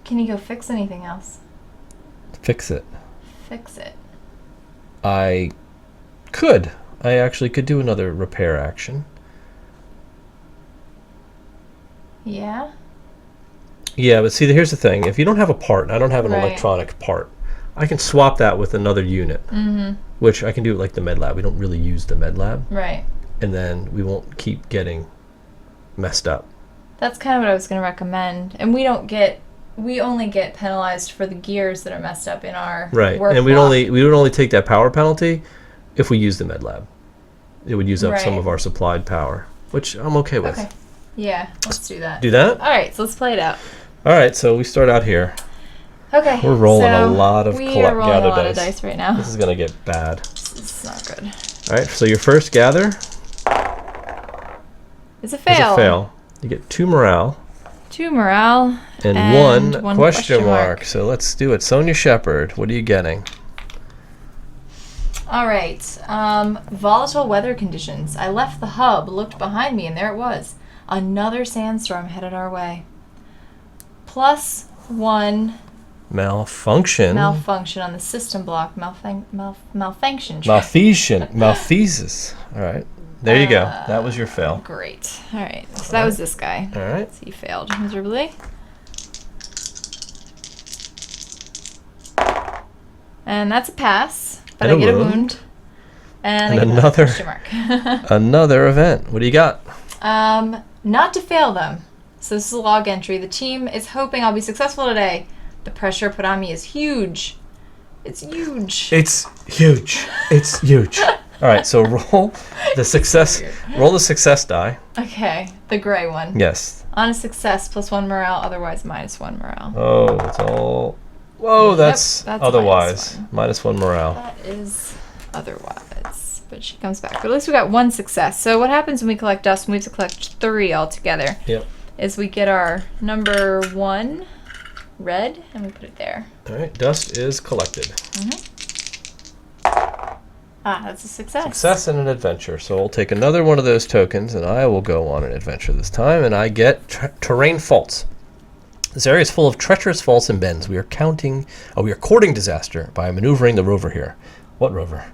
Can you go fix anything else? fix it. Fix it. I could. I actually could do another repair action. Yeah? Yeah, but see, here's the thing. If you don't have a part, and I don't have an Right. electronic part, I can swap that with another unit, Mm-hmm. which I can do like the med lab. We don't really use the med lab, Right. and then we won't keep getting messed up. That's kind of what I was going to recommend. And we only get penalized for the gears that are messed up in our Right, work and we block. would only take that power penalty if we use the med lab. It would use up some Right. of our supplied power, which I'm okay with. Okay. Yeah, let's do that. Do that? All right, so let's play it out. All right, so we start out here. Okay. We're rolling a so lot of we are rolling a gather lot of dice. dice right now. This is going to get bad. This is not good. All right, so your first gather It's a is fail. a fail. You get 2 morale 2 morale. and, And one one question question mark. mark. So let's do it. Sonia Shepard, what are you getting? All right. Volatile weather conditions. I left the hub, looked behind me, and there it was. Another sandstorm headed our way. +1 Malfunction. malfunction on the system block. Malfunction. Malfeasance. All right. There you go. That was your fail. Great. All right. So that was this guy. All right. So he failed miserably. And that's a pass. But And I a get a wound. wound. And I And get another- question mark. Another event. What do you got? Not to fail them. So this is a log entry. The team is hoping I'll be successful today. The pressure put on me is huge. It's huge. It's huge. It's huge. All right, so roll the success. Roll the success die. Okay, the gray one. Yes. On a success, +1 morale, otherwise -1 morale. Oh, it's all. Whoa, that's that's otherwise. -1. -1 morale. That is otherwise. But she comes back. But at least we got 1 success. So what happens when we collect dust? We have to collect 3 altogether. Yep. Is we get our number 1 red and we put it there. All right, dust is collected. Ah, that's a success. Success and an adventure. So I'll take another one of those tokens, and I will go on an adventure this time, and I get terrain faults. This area is full of treacherous faults and bends. We are courting disaster by maneuvering the rover here. What rover?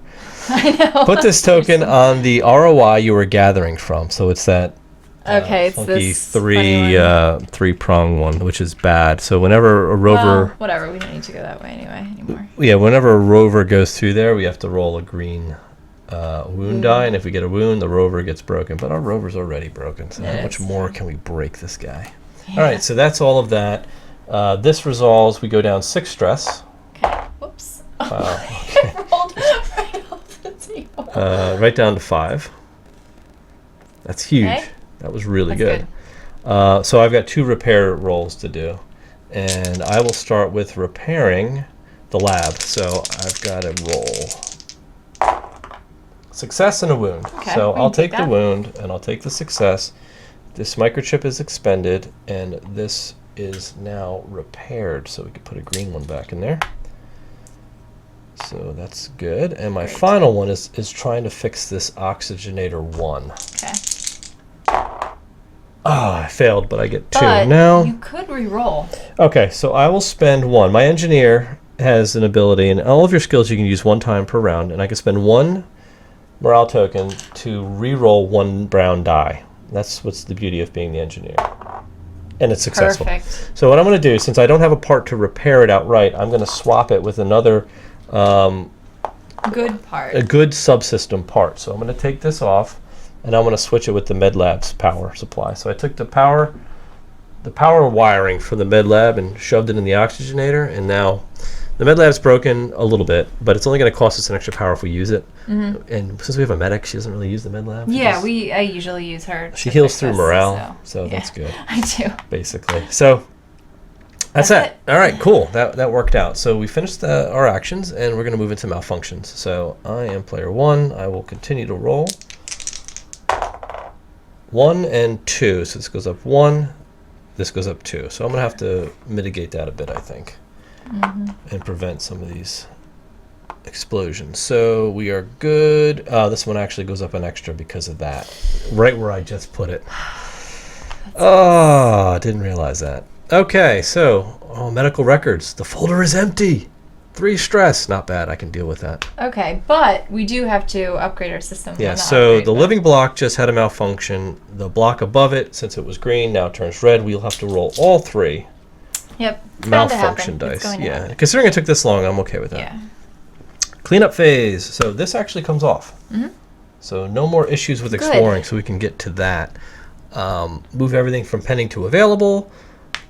I know. Put this token on the ROI you were gathering from. So it's that Okay, it's funky this funny one. three-prong one, which is bad. So whenever a rover, Well, whatever. We don't need to go that way anymore. whenever a rover goes through there, we have to roll a green wound die, and if we get a wound, the rover gets broken. But our rover's already broken, so how much more can we break this guy? Yeah. All right, so that's all of that. This resolves. We go down 6 stress. Okay. Whoops. Wow. I rolled right off the table. Right down to 5. That's huge. Okay. That was really That's good. So I've got 2 repair rolls to do, and I will start with repairing the lab. So I've got to roll success and a wound. Okay, So we I'll can take take the that. wound and I'll take the success. This microchip is expended, and this is now repaired. So we could put a green one back in there. So that's good. And my Great. final one is trying to fix this oxygenator 1. Okay. I failed, but I get 2 But now. you could re-roll. Okay, so I will spend 1. My engineer has an ability, and all of your skills you can use 1 time per round, and I can spend 1 morale token to re-roll 1 brown die. That's what's the beauty of being the engineer. And it's successful. Perfect. So what I'm going to do, since I don't have a part to repair it outright, I'm going to swap it with another Good part. a good subsystem part. So I'm going to take this off, and I'm going to switch it with the MedLab's power supply. So I took the power wiring from the MedLab and shoved it in the oxygenator, and now the MedLab's broken a little bit, but it's only going to cost us an extra power if we use it. And since we have a medic, she doesn't really use the MedLab. Yeah, I usually use her. She to heals fix through this, morale, so yeah, that's good, I do. basically. So That's it. All right, cool. That worked out. So we finished our actions, and we're going to move into malfunctions. So I am player 1. I will continue to roll. 1 and 2. So this goes up 1. This goes up 2. So I'm going to have to mitigate that a bit, I think, and prevent some of these explosions. So we are good. This one actually goes up an extra because of that. Right where I just put it. Oh, I didn't realize that. Okay, so medical records. The folder is empty. 3 stress. Not bad. I can deal with that. Okay, but we do have to upgrade our system. Yeah, so the living block just had a malfunction. The block above it, since it was green, now turns red. We'll have to roll all 3 Yep. malfunction dice. Yeah, considering it took this long, I'm okay with that. Yeah. Cleanup phase. So this actually comes off. So no more issues with exploring, so we can get to that. Move everything from pending to available.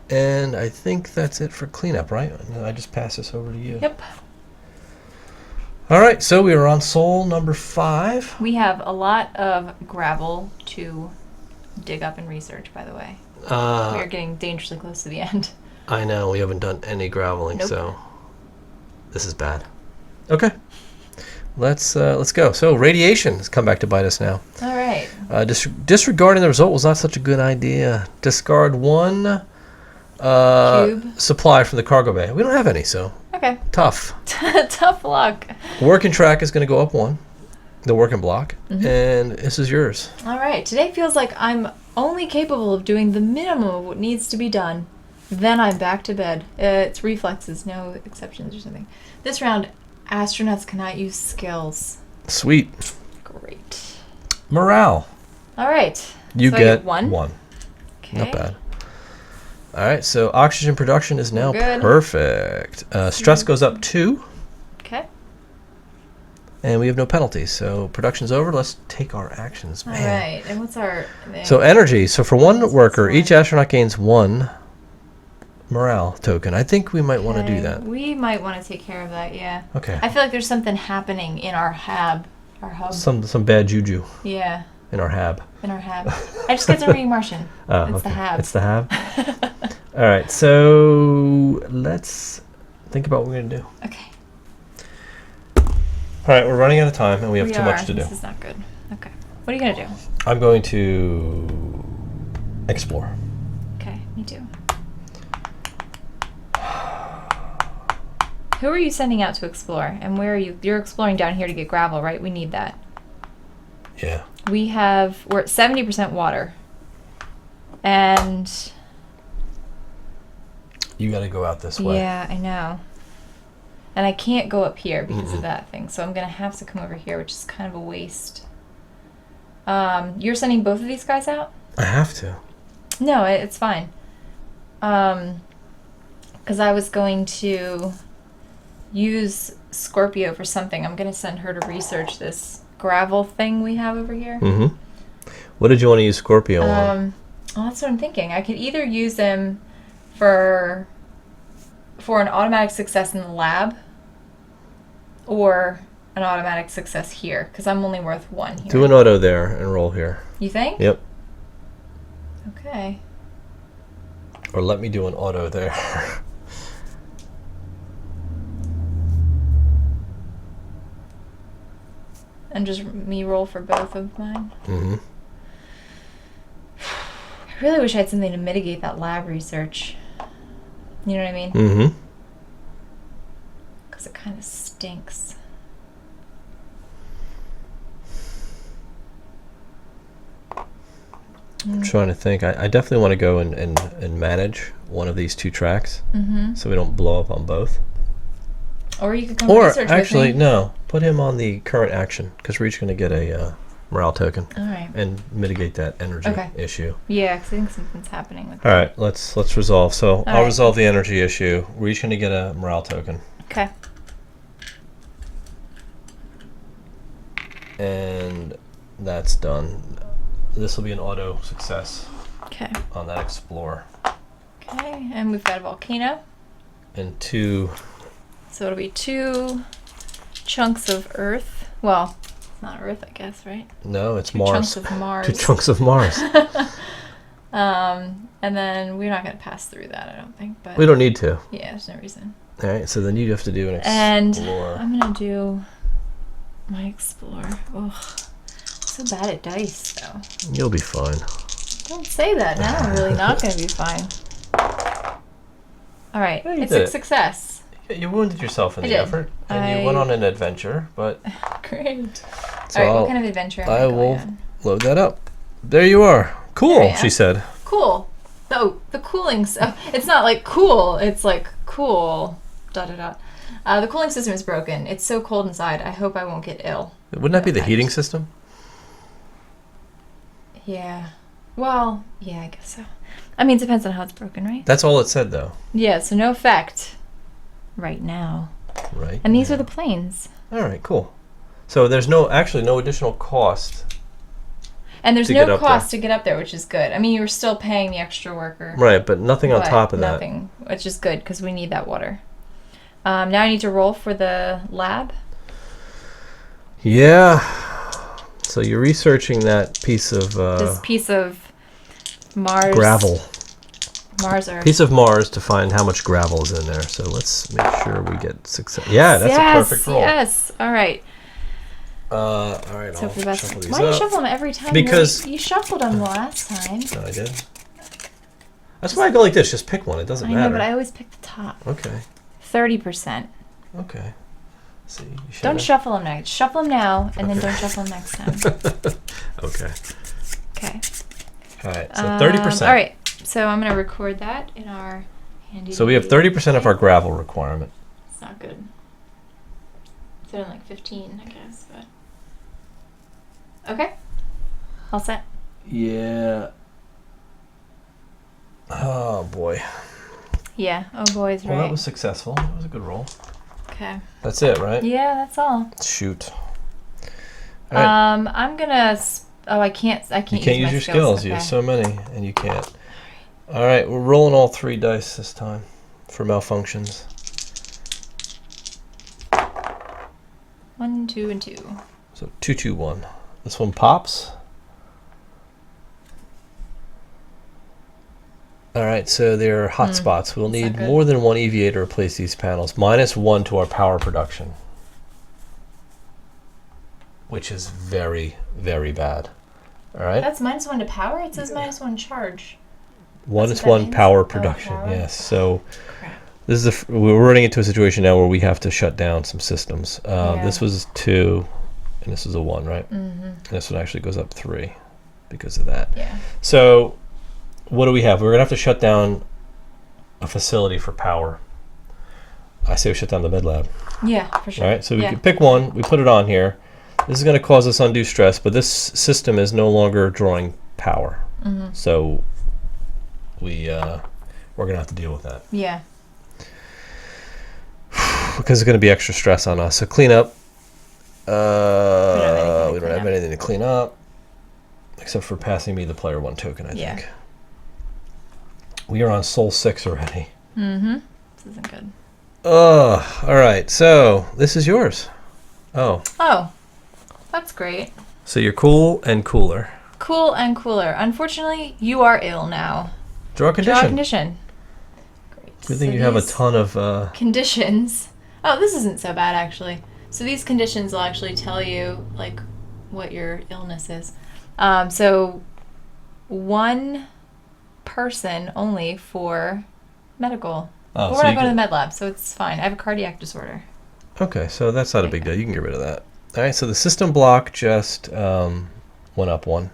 And I think that's it for cleanup, right? I just pass this over to you. Yep. All right, so we are on soul number 5. We have a lot of gravel to dig up and research, by the way. We are getting dangerously close to the end. I know, we haven't done any graveling, Nope. so this is bad. Okay, let's go. So radiation has come back to bite us now. All right. Disregarding the result was not such a good idea. Discard 1 Cube. supply from the cargo bay. We don't have any, so Okay. tough. Tough luck. Working track is going to go up 1, the working block, and this is yours. All right. Today feels like I'm only capable of doing the minimum of what needs to be done. Then I'm back to bed. It's reflexes, no exceptions or something. This round, astronauts cannot use skills. Sweet. Great. Morale. All right. You So I get 1. 1. Okay. Not bad. All right, so oxygen production is now Good. perfect. Stress goes up 2, Okay. and we have no penalties. So production's over. Let's take our actions. All Man. right. And what's our thing? So energy. So for 1 worker, each astronaut gains 1 morale token. I think we might want to do Okay, that. We might want to take care of that, yeah. Okay. I feel like there's something happening in our hub. Our hub. Some bad juju Yeah, in our hab. in our hub. I just got to reading Martian. Oh, It's the okay. hab. It's the hab. All right, so let's think about what we're gonna do. Okay. All right, we're running out of time, and we have We too much to do. This is not good. Okay. What are you going to do? I'm going to explore. Okay, me too. Who are you sending out to explore? And where are you? You're exploring down here to get gravel, right? We need that. Yeah. We're at 70% water. And You got to go out this way. yeah, I know. And I can't go up here because of that thing. So I'm going to have to come over here, which is kind of a waste. You're sending both of these guys out? I have to. No, it's fine. Because I was going to use Scorpio for something. I'm going to send her to research this gravel thing we have over here. Mm-hmm. What did you want to use Scorpio on? Well, that's what I'm thinking. I could either use them for an automatic success in the lab or an automatic success here, because I'm only worth 1 here. Do an auto there and roll here. You think? Yep. Okay. Or let me do an auto there. And just me roll for both of mine. Mm-hmm. I really wish I had something to mitigate that lab research. You know what I mean? Mm-hmm. Because it kind of stinks. I'm trying to think. I definitely want to go and manage one of these 2 tracks so we don't blow up on both. Or you could come Or research actually, with me. no. Put him on the current action because we're each going to get a morale token All right. and mitigate that energy issue. Yeah, because I think something's happening with All right, let's resolve. So I'll right. resolve the energy issue. We're each going to get a morale token. Okay. And that's done. This will be an auto success Okay. on that explore. Okay, and we've got a volcano. And 2. So it'll be 2 chunks of Earth. Well, it's not Earth, I guess, right? No, it's 2 Mars. chunks of Mars. 2 chunks of Mars. And then we're not going to pass through that, I don't think. But We don't need to. yeah, there's no reason. All right, so then you have to do an And explore. I'm going to do my explore. Ugh. So bad at dice, though. You'll be fine. Don't say that. Now I'm really not going to be fine. All right. Yeah, you It's did a it. success. You wounded yourself in I the did. effort, and you went on an adventure, but Great. so All right, what kind of adventure am I I going will on? load that up. There you are. There Cool, I she am. said. Cool. Oh, the cooling. It's not like cool. It's like cool. ... The cooling system is broken. It's so cold inside. I hope I won't get ill. Wouldn't that be the I heating just- system? Yeah. Well, yeah, I guess so. I mean, it depends on how it's broken, right? That's all it said, though. Yeah, so no effect right now. Right. And these are the planes. All right, cool. So there's no additional cost. And there's To get no up cost to get up there, which is good. I mean, you're still paying the extra worker. Right, but nothing on but top of that. Nothing, which is good because we need that water. Now I need to roll for the lab. Yeah. So you're researching that piece of This piece of Mars. gravel. Mars Earth. Piece of Mars to find how much gravel is in there. So let's make sure we get success. Yeah, that's a perfect roll. Yes. All right. All right, So I'll for the best. shuffle these Why do you up. shuffle them every time? Because- you shuffled them last time. No, I did. That's why I go like this. Just pick one. It doesn't I know, matter. but I always pick the top. Okay. 30%. Okay. See, you Don't should've- shuffle them next. Shuffle them now, and then don't shuffle them next time. Okay. Okay. All right. So 30%. All right. So I'm gonna record that in our handy. So we have 30% of our gravel requirement. It's not good. It's been like 15, I guess, but. Okay. All set. Yeah. Oh boy. Yeah. Oh, boys, Well, right. that was successful. That was a good roll. Okay. That's it, right? Yeah, that's all. Shoot. All right. I'm gonna. I can't. I You can't. can't use my your skills. You have Okay. so many, and you can't. All right, we're rolling all 3 dice this time for malfunctions. 1, 2, and 2. So 2, 2, 1. This one pops. All right, so there are hot spots. We'll that's not need good. more than 1 EVA to replace these panels. -1 to our power production, which is very, very bad. All right, That's -1 to power. It says -1 charge. -1 that's is what that 1 means? power Oh, production. power. Yes, so Crap. this is we're running into a situation now where we have to shut down some systems. This Yeah. was 2, and this is a 1, right? Mm-hmm. And this one actually goes up 3 because of that. Yeah. So what do we have? We're gonna have to shut down a facility for power. I say we shut down the med lab. Yeah, for sure. All right, so we yeah. can pick one. We put it on here. This is going to cause us undue stress, but this system is no longer drawing power. Mm-hmm. So we're going to have to deal with that Yeah. because it's going to be extra stress on us. So clean up. We anything to don't clean have up. anything to clean up except for passing me the player 1 token. I Yeah. think we are on Soul 6 already. Mm-hmm. This isn't good. All right. So this is yours. Oh, Oh, that's great. so you're cool and cooler. Cool and cooler. Unfortunately, you are ill now. Draw a condition. Draw a condition. Great. Good thing So you have a these ton of. conditions. Oh, this isn't so bad actually. So these conditions will actually tell you like what your illness is. So 1 person only for medical. Oh, But so we're not you going to the can- med lab, so it's fine. I have a cardiac disorder. Okay, so that's not a big deal. You can get rid of that. All right, so the system block just went up 1.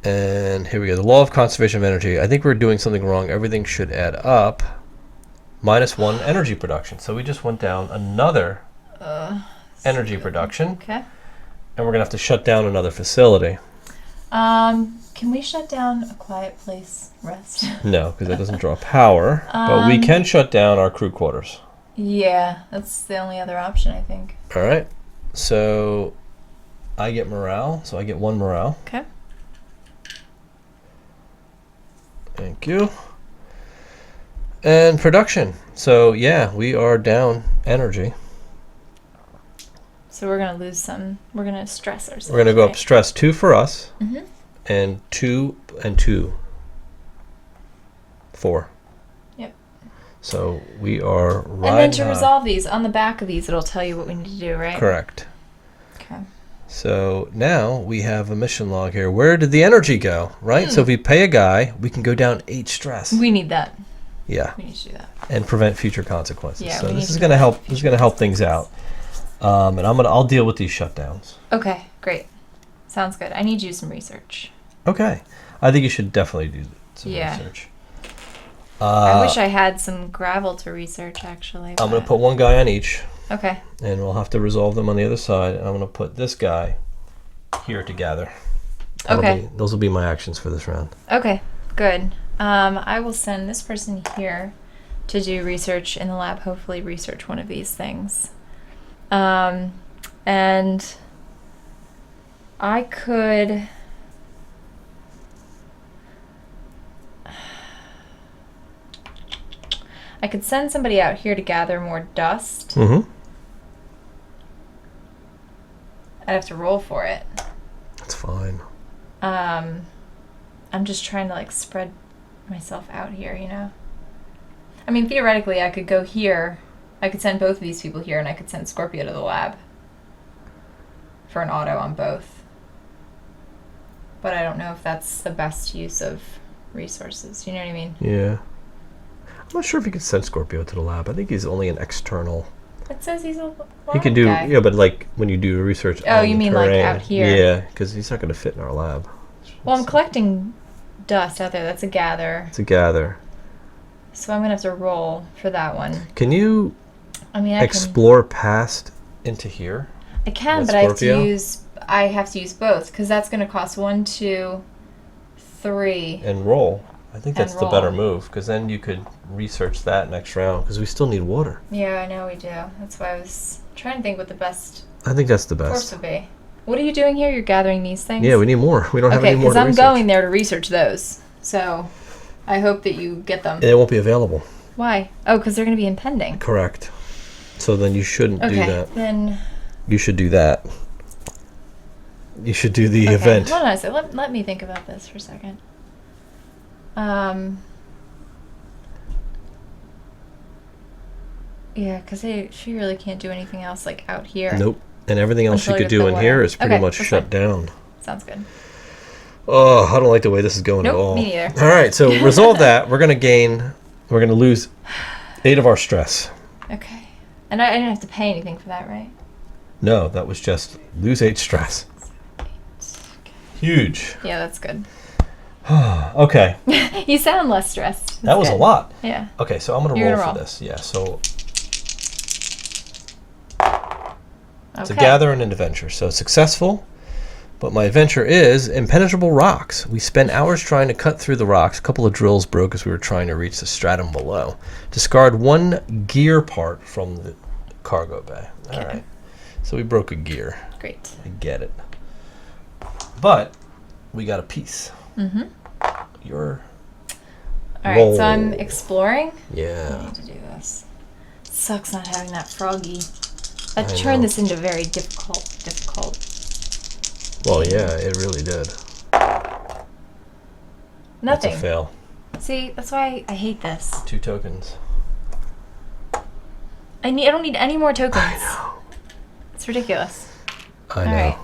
And here we go. The law of conservation of energy. I think we're doing something wrong. Everything should add up. -1 energy production. So we just went down another energy production, Okay. and we're going to have to shut down another facility. Can we shut down a quiet place rest? No, because that doesn't draw power. But we can shut down our crew quarters. Yeah, that's the only other option, I think. All right. So I get morale. So I get 1 morale. Okay. Thank you. And production. So yeah, we are down energy. So we're gonna lose some. We're gonna stress ourselves. We're going to go up right? stress 2 for us Mhm. and 2 and 2. 4. Yep. So we are riding And then to high. resolve these, on the back of these, it'll tell you what we need to do, right? Correct. Okay. So now we have a mission log here. Where did the energy go, right? So if we pay a guy, we can go down 8 stress. We need that. Yeah. We need to do that. And prevent future consequences. Yeah, so we this need is to going to help. prevent This is going to help things out. And I'll deal with these shutdowns. Okay, great. Sounds good. I need to do some research. Okay. I think you should definitely do some Yeah. research. I wish I had some gravel to research, actually. I'm going but- to put one guy on each, Okay. and we'll have to resolve them on the other side. And I'm going to put this guy here to gather. Okay. Those will be my actions for this round. Okay, good. I will send this person here to do research in the lab, hopefully research one of these things. And I could... I could send somebody out here to gather more dust. Mm-hmm. I'd have to roll for it. That's fine. I'm just trying to like spread myself out here, you know? I mean, theoretically, I could go here. I could send both of these people here, and I could send Scorpio to the lab for an auto on both. But I don't know if that's the best use of resources. You know what I mean? Yeah. I'm not sure if you could send Scorpio to the lab. I think he's only an external. It says he's a lab He can do, guy. yeah, but like when you do research. Oh, on you the mean like terrain, out here? Yeah, because he's not going to fit in our lab. Well, I'm collecting dust out there. That's a gather. To gather. So I'm going to have to roll for that one. Can you I mean, explore past into here? I can, with but Scorpio? I have to use both because that's going to cost 1, 2, 3. And roll. I think that's And the better roll. move, because then you could research that next round, because we still need water. Yeah, I know we do. That's why I was trying to think what the best I think that's the course best. would be. What are you doing here? You're gathering these things? Yeah, we need more. We don't have Okay, any more because to I'm research. going there to research those. So I hope that you get them. And it won't be available. Why? Oh, because they're going to be impending. Correct. So then you shouldn't do Okay, that. then... You should do that. You should do the Okay, event. hold on a second. Let me think about this for a second. Yeah, because she really can't do anything else, like, out here. Nope. And everything else Until you I could get do the in water. here is pretty Okay, much that's shut fine. down. Sounds good. Oh, I don't like the way this is going at Nope, all. me neither. All right, so resolve that. We're going to lose 8 of our stress. Okay. And I didn't have to pay anything for that, right? No, that was just lose 8 stress. Huge. Yeah, that's good. Okay. You sound less stressed. That was a lot. Yeah. Okay, so I'm going to You're roll gonna for roll. this. Yeah, so it's Okay. a gather and an adventure. So successful, but my adventure is impenetrable rocks. We spent hours trying to cut through the rocks. A couple of drills broke as we were trying to reach the stratum below. Discard 1 gear part from the cargo bay. All Okay. right. So we broke a gear. Great. I get it. But we got a piece. Mm-hmm. Your All right, so I'm roll. exploring. I Yeah. need to do this. Sucks not having that froggy. That I turned know. this into very difficult. Well, yeah, it really did. Nothing. That's a fail. See, that's why I hate this. 2 tokens. I don't need any more tokens. I know. It's ridiculous. I All right.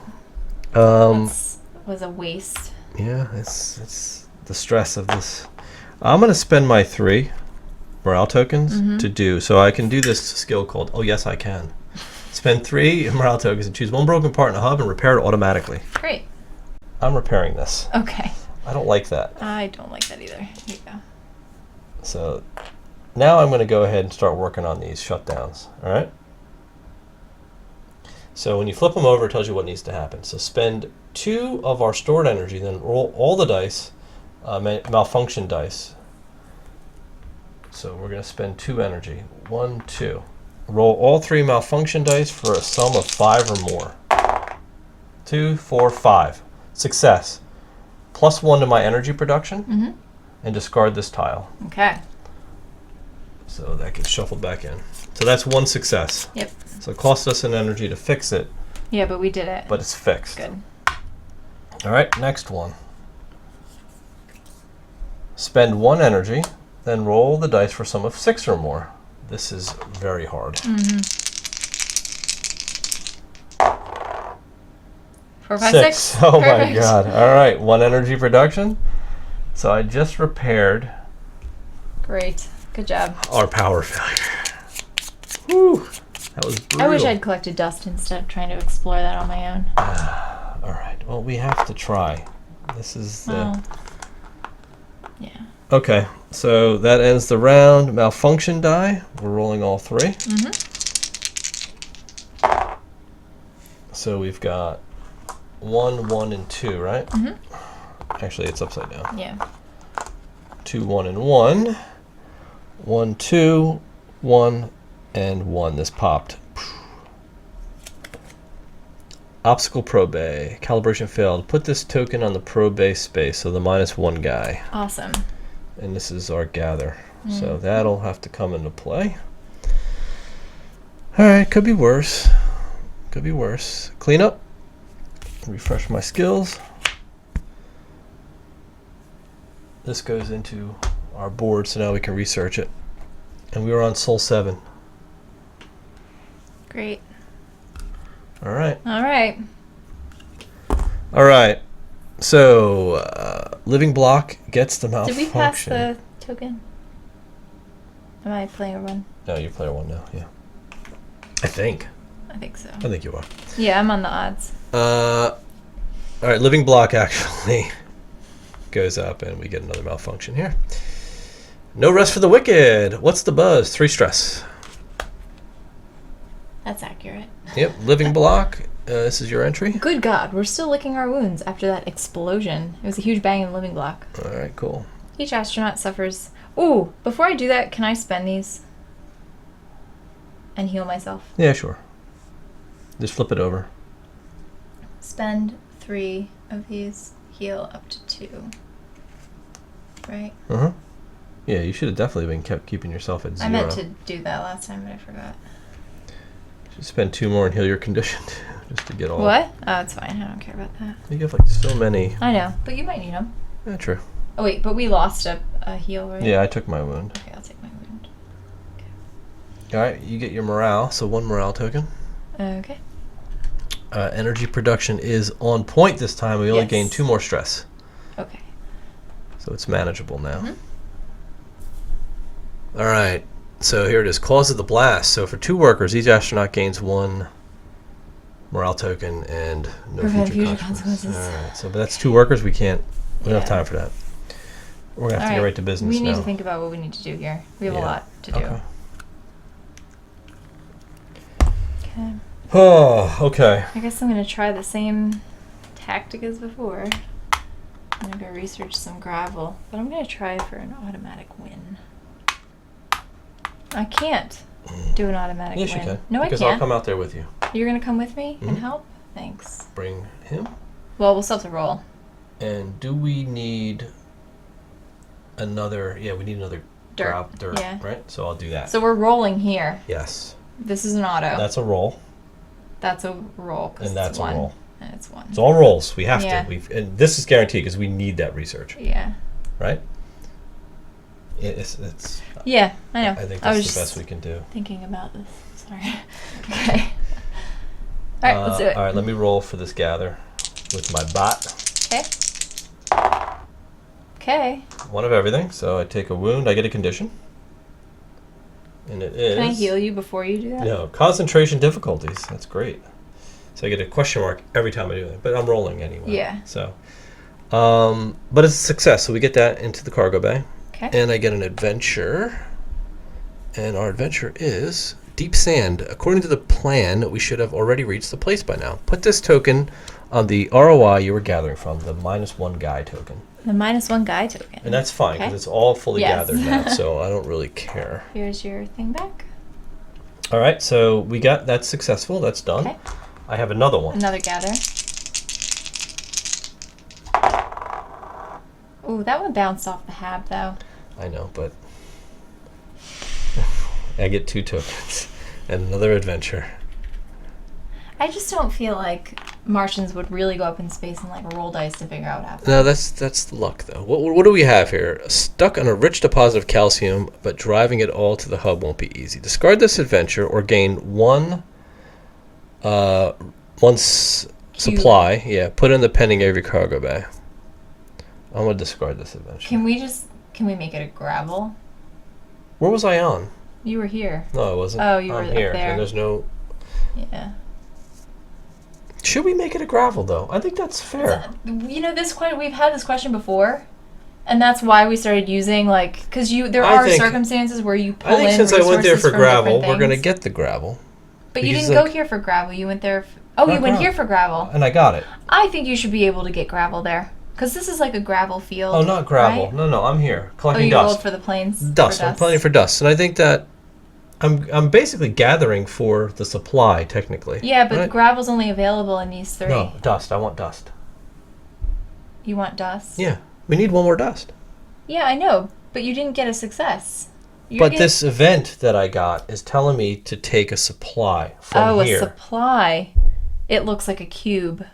know. That was a waste. Yeah, it's the stress of this. I'm gonna spend my 3 morale tokens to do, so I can do this skill called Oh Yes I Can. Spend 3 morale tokens and choose 1 broken part in a hub and repair it automatically. Great. I'm repairing this. Okay. I don't like that. I don't like that either. Here you go. So now I'm gonna go ahead and start working on these shutdowns. All right. So when you flip them over, it tells you what needs to happen. So spend 2 of our stored energy, then roll all the dice, malfunction dice. So we're going to spend 2 energy. 1, 2. Roll all 3 malfunction dice for a sum of 5 or more. 2, 4, 5. Success. +1 to my energy production, and discard this tile. Okay. So that gets shuffled back in. So that's 1 success. Yep. So it cost us an energy to fix it, Yeah, but we did it. but it's fixed. Good. All right, next one. spend 1 energy, then roll the dice for a sum of 6 or more. This is very hard. 4, 5, 6. 6. Oh my Perfect. god. All right, 1 energy production. So I just repaired Great. Good job. our power failure. Whew. That was brutal. I wish I'd collected dust instead of trying to explore that on my own. All right. Well, we have to try. This is Well, yeah. Okay, so that ends the round. Malfunction die. We're rolling all 3. So we've got 1, 1, and 2, right? Actually, it's upside down. Yeah. 2, 1, and 1. 1, 2, 1, and 1. This popped. Obstacle probe. Calibration failed. Put this token on the probe space, so the -1 guy. Awesome. And this is our gather. So that'll have to come into play. Alright, could be worse. Could be worse. Clean up. Refresh my skills. This goes into our board, so now we can research it. And we were on Soul 7. Great. Alright. All right. Alright. So, living block gets the malfunction. Did we pass the token? Am I player 1? No, you're player 1 now, yeah. I think. I think so. I think you are. Yeah, I'm on the odds. Alright, living block actually goes up and we get another malfunction here. No rest for the wicked. What's the buzz? 3 stress. That's accurate. Yep, living block. This is your entry. Good God, we're still licking our wounds after that explosion. It was a huge bang in the living block. Alright, cool. Each astronaut suffers... Ooh, before I do that, can I spend these? And heal myself? Yeah, sure. Just flip it over. Spend 3 of these, heal up to 2. Right? Uh-huh. Yeah, you should have definitely been keeping yourself at 0. I meant to do that last time, but I forgot. Just spend 2 more and heal your condition, just to get all... What? Oh, it's fine. I don't care about that. You have like so many... I know, but you might need them. Yeah, true. Oh, wait, but we lost a heal, right? Yeah, I took my wound. Okay, I'll take my wound. Alright, you get your morale, so 1 morale token. Okay. Energy production is on point this time. We only Yes. gain 2 more stress. Okay. So it's manageable now. Mhm. Alright, so here it is. Cause of the blast. So for 2 workers, each astronaut gains 1 morale token and no Prevent future future consequences. consequences. Alright, so but that's 2 workers. We don't have Yeah. time for that. We're going to have to get right to business We need now. to think about what we need to do here. We have a Yeah. lot to do. Okay. Okay. Oh, okay. I guess I'm going to try the same tactic as before. I'm going to go research some gravel, but I'm going to try for an automatic win. I can't do an automatic Yes, win. you can. No, because I I'll can't. come out there with you. You're going to come with me and Mhm. help? Thanks. Bring him. Well, we'll still have to roll. And do we need another... Yeah, we need another Dirt. dirt, Yeah. right? So I'll do that. So we're rolling here. Yes. This is an auto. That's a roll. That's a roll. 'Cause And it's that's a 1. roll. And it's 1. It's all rolls. We have Yeah. to. And this is guaranteed because we need that research, Yeah. right? It's Yeah, I know. I think I that's was the best just we can do. thinking about this. Sorry. Okay. All right, let's do it. All right, let me roll for this gather with my bot. Okay. Okay. 1 of everything. So I take a wound. I get a condition. And it is... Can I heal you before you do that? No, concentration difficulties. That's great. So I get a question mark every time I do that. But I'm rolling anyway. Yeah. So, but it's a success. So we get that into the cargo bay. Okay. And I get an adventure. And our adventure is Deep Sand. According to the plan, we should have already reached the place by now. Put this token on the ROI you were gathering from, the -1 guy token. The -1 guy token. And that's fine, because Okay. it's all fully Yes. gathered now, so I don't really care. Here's your thing back. All right, so we got that's successful. That's done. Okay. I have another one. Another gather. Ooh, that one bounced off the hab, though. I know, but I get 2 tokens and another adventure. I just don't feel like Martians would really go up in space and like roll dice to figure out what happened. No, that's the luck, though. What do we have here? Stuck on a rich deposit of calcium, but driving it all to the hub won't be easy. Discard this adventure or gain one supply. Yeah, put in the pending every cargo bay. I'm gonna discard this adventure. Can we make it a gravel? Where was I on? You were here. No, I wasn't. Oh, you were I'm up here, there. and there's no. Yeah. Should we make it a gravel though? I think that's fair. You know, we've had this question before, and that's why we started using because there I are think- circumstances where you pull I think in since I went there resources for from gravel, different we're gonna things. get the gravel. But you because, didn't go like- here for gravel. You went there. You Not went gravel. here for gravel. And I got it. I think you should be able to get gravel there because this is like a gravel field. Oh, not gravel. Right? No, I'm here Oh, collecting you dust. rolled for the planes. Dust. for I'm planning for dust, and I think that I'm basically gathering for the supply technically. Yeah, but right? gravel's only available in these 3. No, dust. I want dust. You want dust? Yeah, we need one more dust. Yeah, I know, but you didn't get a success. But this event that I got is telling me to take a supply from here. a supply. It looks like a cube.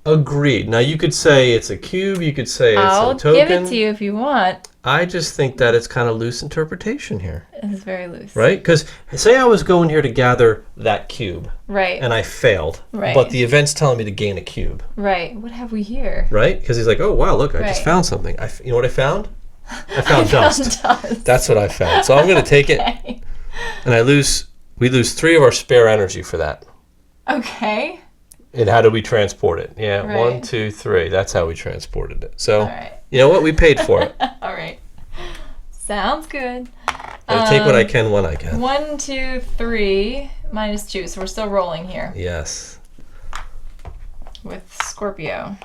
Agreed. Now you could say it's a cube. You could say it's I'll a token. give it to you if you want. I just think that it's kind of loose interpretation here, It's very loose. right? Because say I was going here to gather that cube, Right. and I failed, Right. but the event's telling me to gain a cube, Right. What have we here? right? Because he's like, oh wow, look, I just Right. found something. You know what I found? I found dust. Dust. That's what I found. So I'm going to take it, Okay. and we lose 3 of our spare energy for that. Okay. And how do we transport it? Yeah, Right. 1, 2, 3. That's how we transported it. So, All right. you know what? We paid for it. All right. Sounds good. Gotta take what I can when I can. 1, 2, 3, -2. So we're still rolling here Yes. with Scorpio.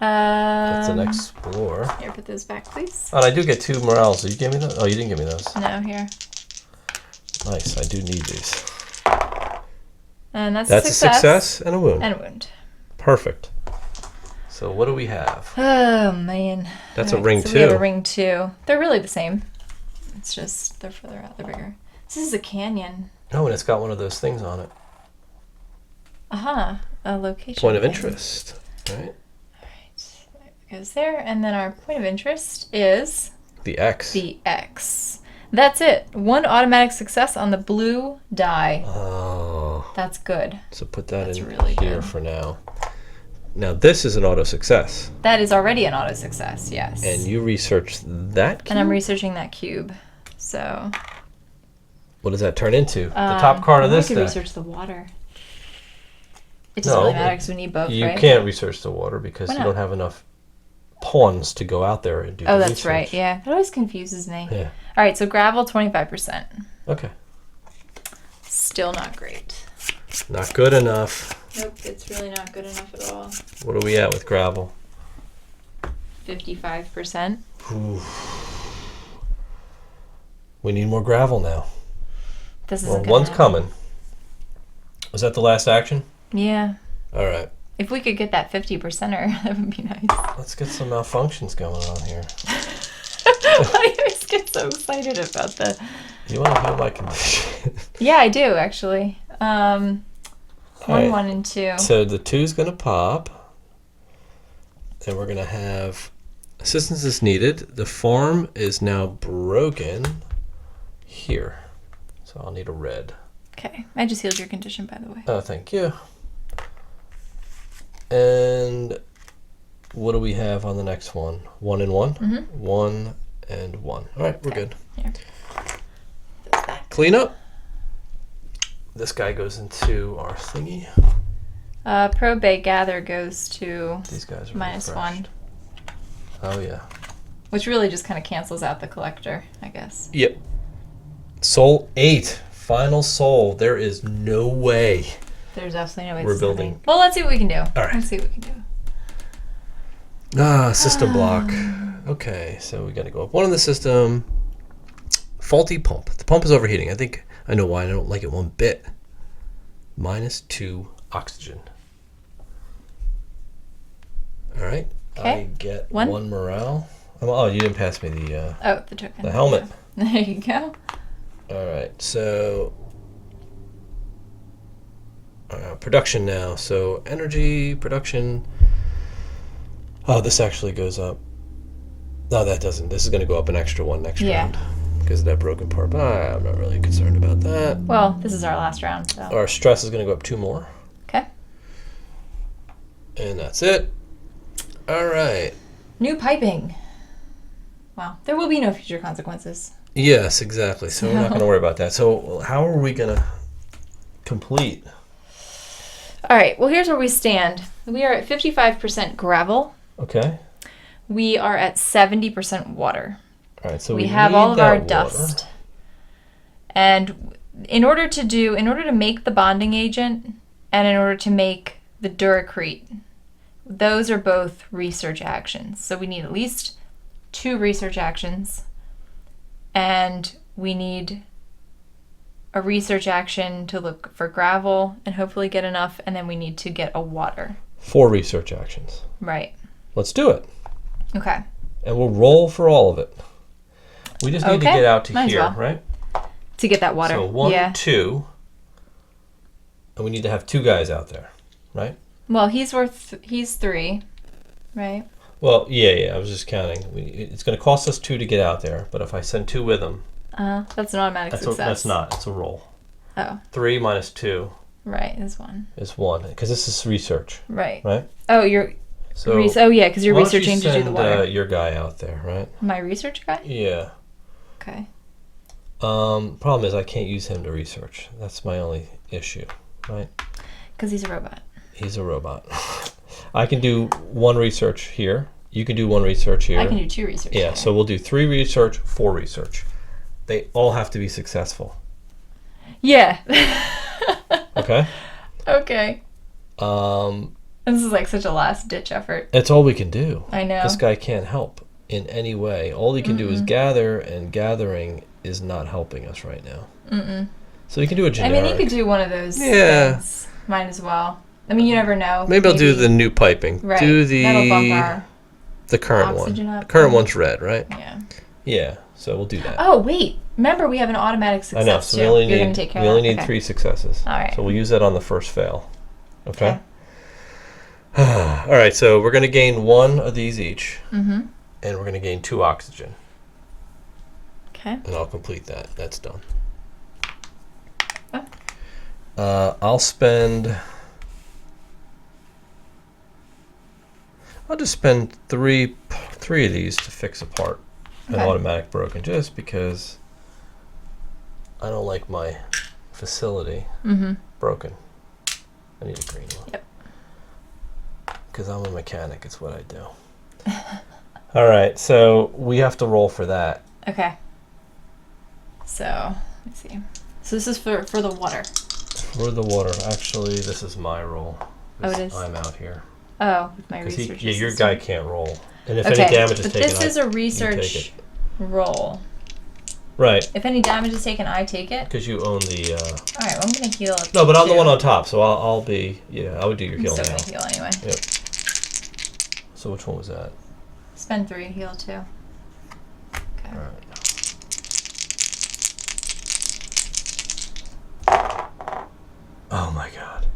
That's an explore. Here, put those back, please. Oh, and I do get 2 morels. So you gave me those? Oh, you didn't give me those. No, here. Nice. I do need these. And that's That's a a success and a wound. And a wound. Perfect. So what do we have? Oh, man. That's a Alright, ring so we have a 2. ring 2. They're really the same. It's just they're further out. They're bigger. This is a canyon. Oh, and it's got one of those things on it. Aha. A location. Point of thing. interest. Right? Alright. That goes there. And then our point of interest is The X. the X. That's it. 1 automatic success on the blue die. Oh. That's good. So put that That's in really here good. for now. Now this is an auto success. That is already an auto success, yes. And you researched that cube? And I'm researching that cube. So What does that turn into? The top card of this We could deck. research the water. It doesn't No, really matter because we need both, You right? can't research the water because Why you not? don't have enough pawns to go out there and do Oh, the that's research. right. Yeah. That always confuses me. Yeah. All right, so gravel 25%. Okay. Still not great. Not good enough. Nope, it's really not good enough at all. What are we at with gravel? 55%. Ooh. We need more gravel now. This Well, isn't one's gonna coming. Was that the last action? Yeah. All right. If we could get that 50%er, that would be nice. Let's get some malfunctions going on here. Why do you always get so excited about that? You want to heal my condition? Yeah, I do actually. 1, Alright. 1, and 2. So the 2's going to pop. And we're going to have assistance is needed. The farm is now broken here. So I'll need a red. Okay, I just healed your condition, by the way. Oh, thank you. And what do we have on the next one? 1 and 1? Mhm. 1 and 1. All right, we're good. Here. Those back. Clean up. This guy goes into our thingy. Probate gather goes to These guys are -1, refreshed. Oh, yeah. which really just kind of cancels out the collector, I guess. Yep. Soul 8. Final soul. There is no way. There's absolutely no way. We're this is building. happening. Well, let's see what we can do. All right. Let's see what we can do. System block. Okay, so we got to go up 1 in the system. Faulty pump. The pump is overheating. I think I know why. I don't like it one bit. -2 oxygen. All right. Okay. I get 1. 1 morale. Oh, you didn't pass me the Oh, the token. helmet. There you go. All right. So production now. So energy, production. Oh, this actually goes up. No, that doesn't. This is going to go up an extra one next round because of that broken part. But I'm not really concerned about that. Well, this is our last round, so. Our stress is going to go up 2 more. Okay. And that's it. All right. New piping. Wow. There will be no future consequences. Yes, exactly. So we're not going to worry about that. So how are we going to complete? All right. Well, here's where we stand. We are at 55% gravel. Okay. We are at 70% water. All right. So we have all of that our water. dust. And in order to make the bonding agent and in order to make the Duracrete, those are both research actions. So we need at least 2 research actions, and we need a research action to look for gravel and hopefully get enough, and then we need to get a water. 4 research actions. Right. Let's do it. Okay. And we'll roll for all of it. We just need to get out to Might as here, well. right? To get that water. So 1, yeah. 2, and we need to have 2 guys out there, right? Well, he's 3, right? Well, yeah. I was just counting. It's going to cost us 2 to get out there, but if I send 2 with them, That's an automatic success. that's not. It's a roll. Oh. 3 minus 2 Right, is 1. is 1, because this is research, Right. right? Oh, you're. So oh yeah, because you're why don't you researching to do the send, water. your guy out there, right? My research guy. Yeah. Okay. Problem is I can't use him to research. That's my only issue, right? Because he's a robot. He's a robot. I can do 1 research here. You can do 1 research here. I can do 2 research. Yeah, here. so we'll do 3 research, 4 research. They all have to be successful. Yeah. Okay? Okay. Um, This is like such a last ditch effort. it's all we can do. I know. This guy can't help in any way. All he can do is gather, and gathering is not helping us right now. So he can do a generic. I mean, he could do one of those Yeah. things. Might as well. I mean, you never know. Maybe I'll do the new piping. Right. Do That'll bump the current oxygen one. up. Current one's red, right? Yeah. Yeah. So we'll do that. Oh wait! Remember, we have an automatic success. I know. So too. we only You're need gonna take care of that? Okay. 3 successes. All right. So we'll use that on the first fail. Okay. All right. So we're going to gain 1 of these each, and we're going to gain 2 oxygen, Okay. and I'll complete that. That's done. Oh. I'll just spend three of these to fix a part, an Okay. automatic broken, just because I don't like my facility broken. I need a green one. Yep. Because I'm a mechanic, it's what I do. All right, so we have to roll for that. Okay. So let's see. So this is for the water. For the water, actually, this is my roll. Oh, it is? I'm out here. Oh, with my 'Cause research. your assistant. guy can't roll. And if Okay, any damage is but taken, this is a you take research it. roll. Right, If any damage is taken, I take it. because you own the... All right, well, I'm gonna heal. No, but I'm the too. one on top, so I would do your I'm heal still now. gonna heal anyway. Yep. So which one was that? Spend 3, heal 2. Okay. All right. Oh my god.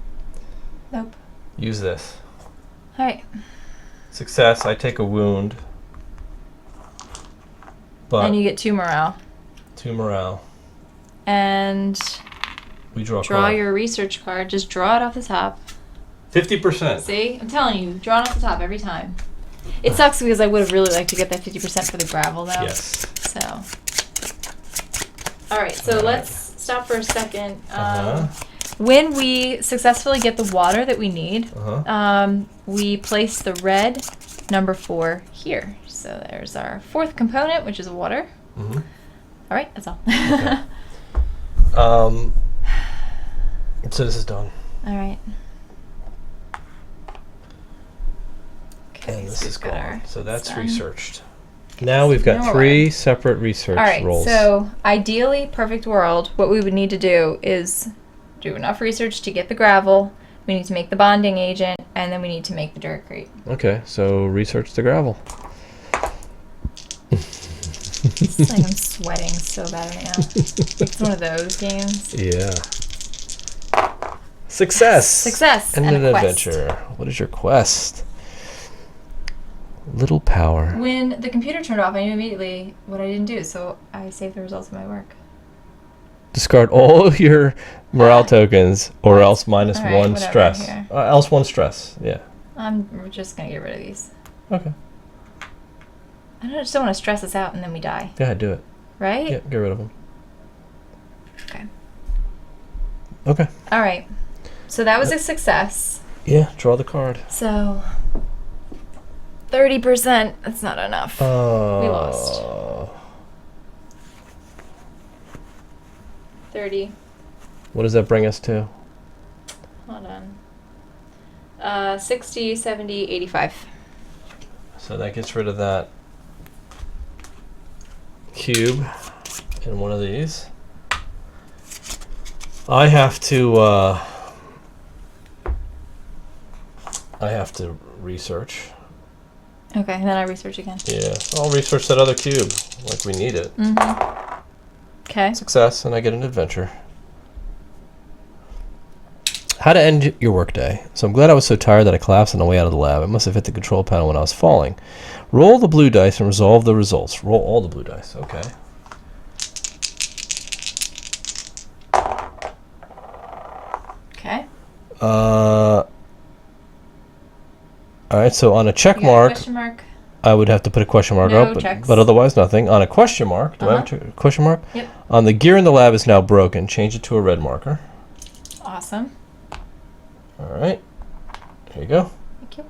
Nope. Use this. All right. Success, I take a wound. But And you get 2 morale. 2 morale. And We draw a draw card. your research card. Just draw it off the top. 50%. See? I'm telling you, draw it off the top every time. It sucks because I would have really liked to get that 50% for the gravel, though. Yes. So. All right, so let's stop for a second. When we successfully get the water that we need, we place the red number 4 here. So there's our 4th component, which is water. Mm-hmm. All right, that's all. Okay. So this is done. All right. Okay, And this so is we've got gone. our- So that's done. researched. Now we've got Now we're 3 separate research All right, rolls. so ideally, perfect world, what we would need to do is do enough research to get the gravel. We need to make the bonding agent, and then we need to make the Duracrete. Okay, so research the gravel. It's like I'm sweating so bad right now. It's one of those games. Yeah. Success. Success And and an a quest. adventure. What is your quest? Little power. When the computer turned off, I knew immediately what I didn't do, so I saved the results of my work. Discard all your morale tokens, or else minus All right, one whatever, stress. here. Else one stress. Yeah. I'm just gonna get rid of these. Okay. Just don't want to stress us out and then we die, Go ahead, do it. right? Yeah, get rid of them. Okay. Okay. All right. So that was a success. Yeah, draw the card. So 30%. That's not enough. We lost. 30. What does that bring us to? Hold on. 60, 70, 85. So that gets rid of that cube in one of these. I have to research. Okay, and then I research again. Yeah, I'll research that other cube like we need it. Mm-hmm. Okay. Success, and I get an adventure. How to end your workday. So I'm glad I was so tired that I collapsed on the way out of the lab. I must have hit the control panel when I was falling. Roll the blue dice and resolve the results. Roll all the blue dice. Okay. Okay. All right, so on a check You got a mark, question mark. I would have to put a question mark No up, checks. but otherwise nothing. On a question mark, do I have a question mark? Yep. On the gear in the lab is now broken. Change it to a red marker. Awesome. All right. Here you go. Thank you.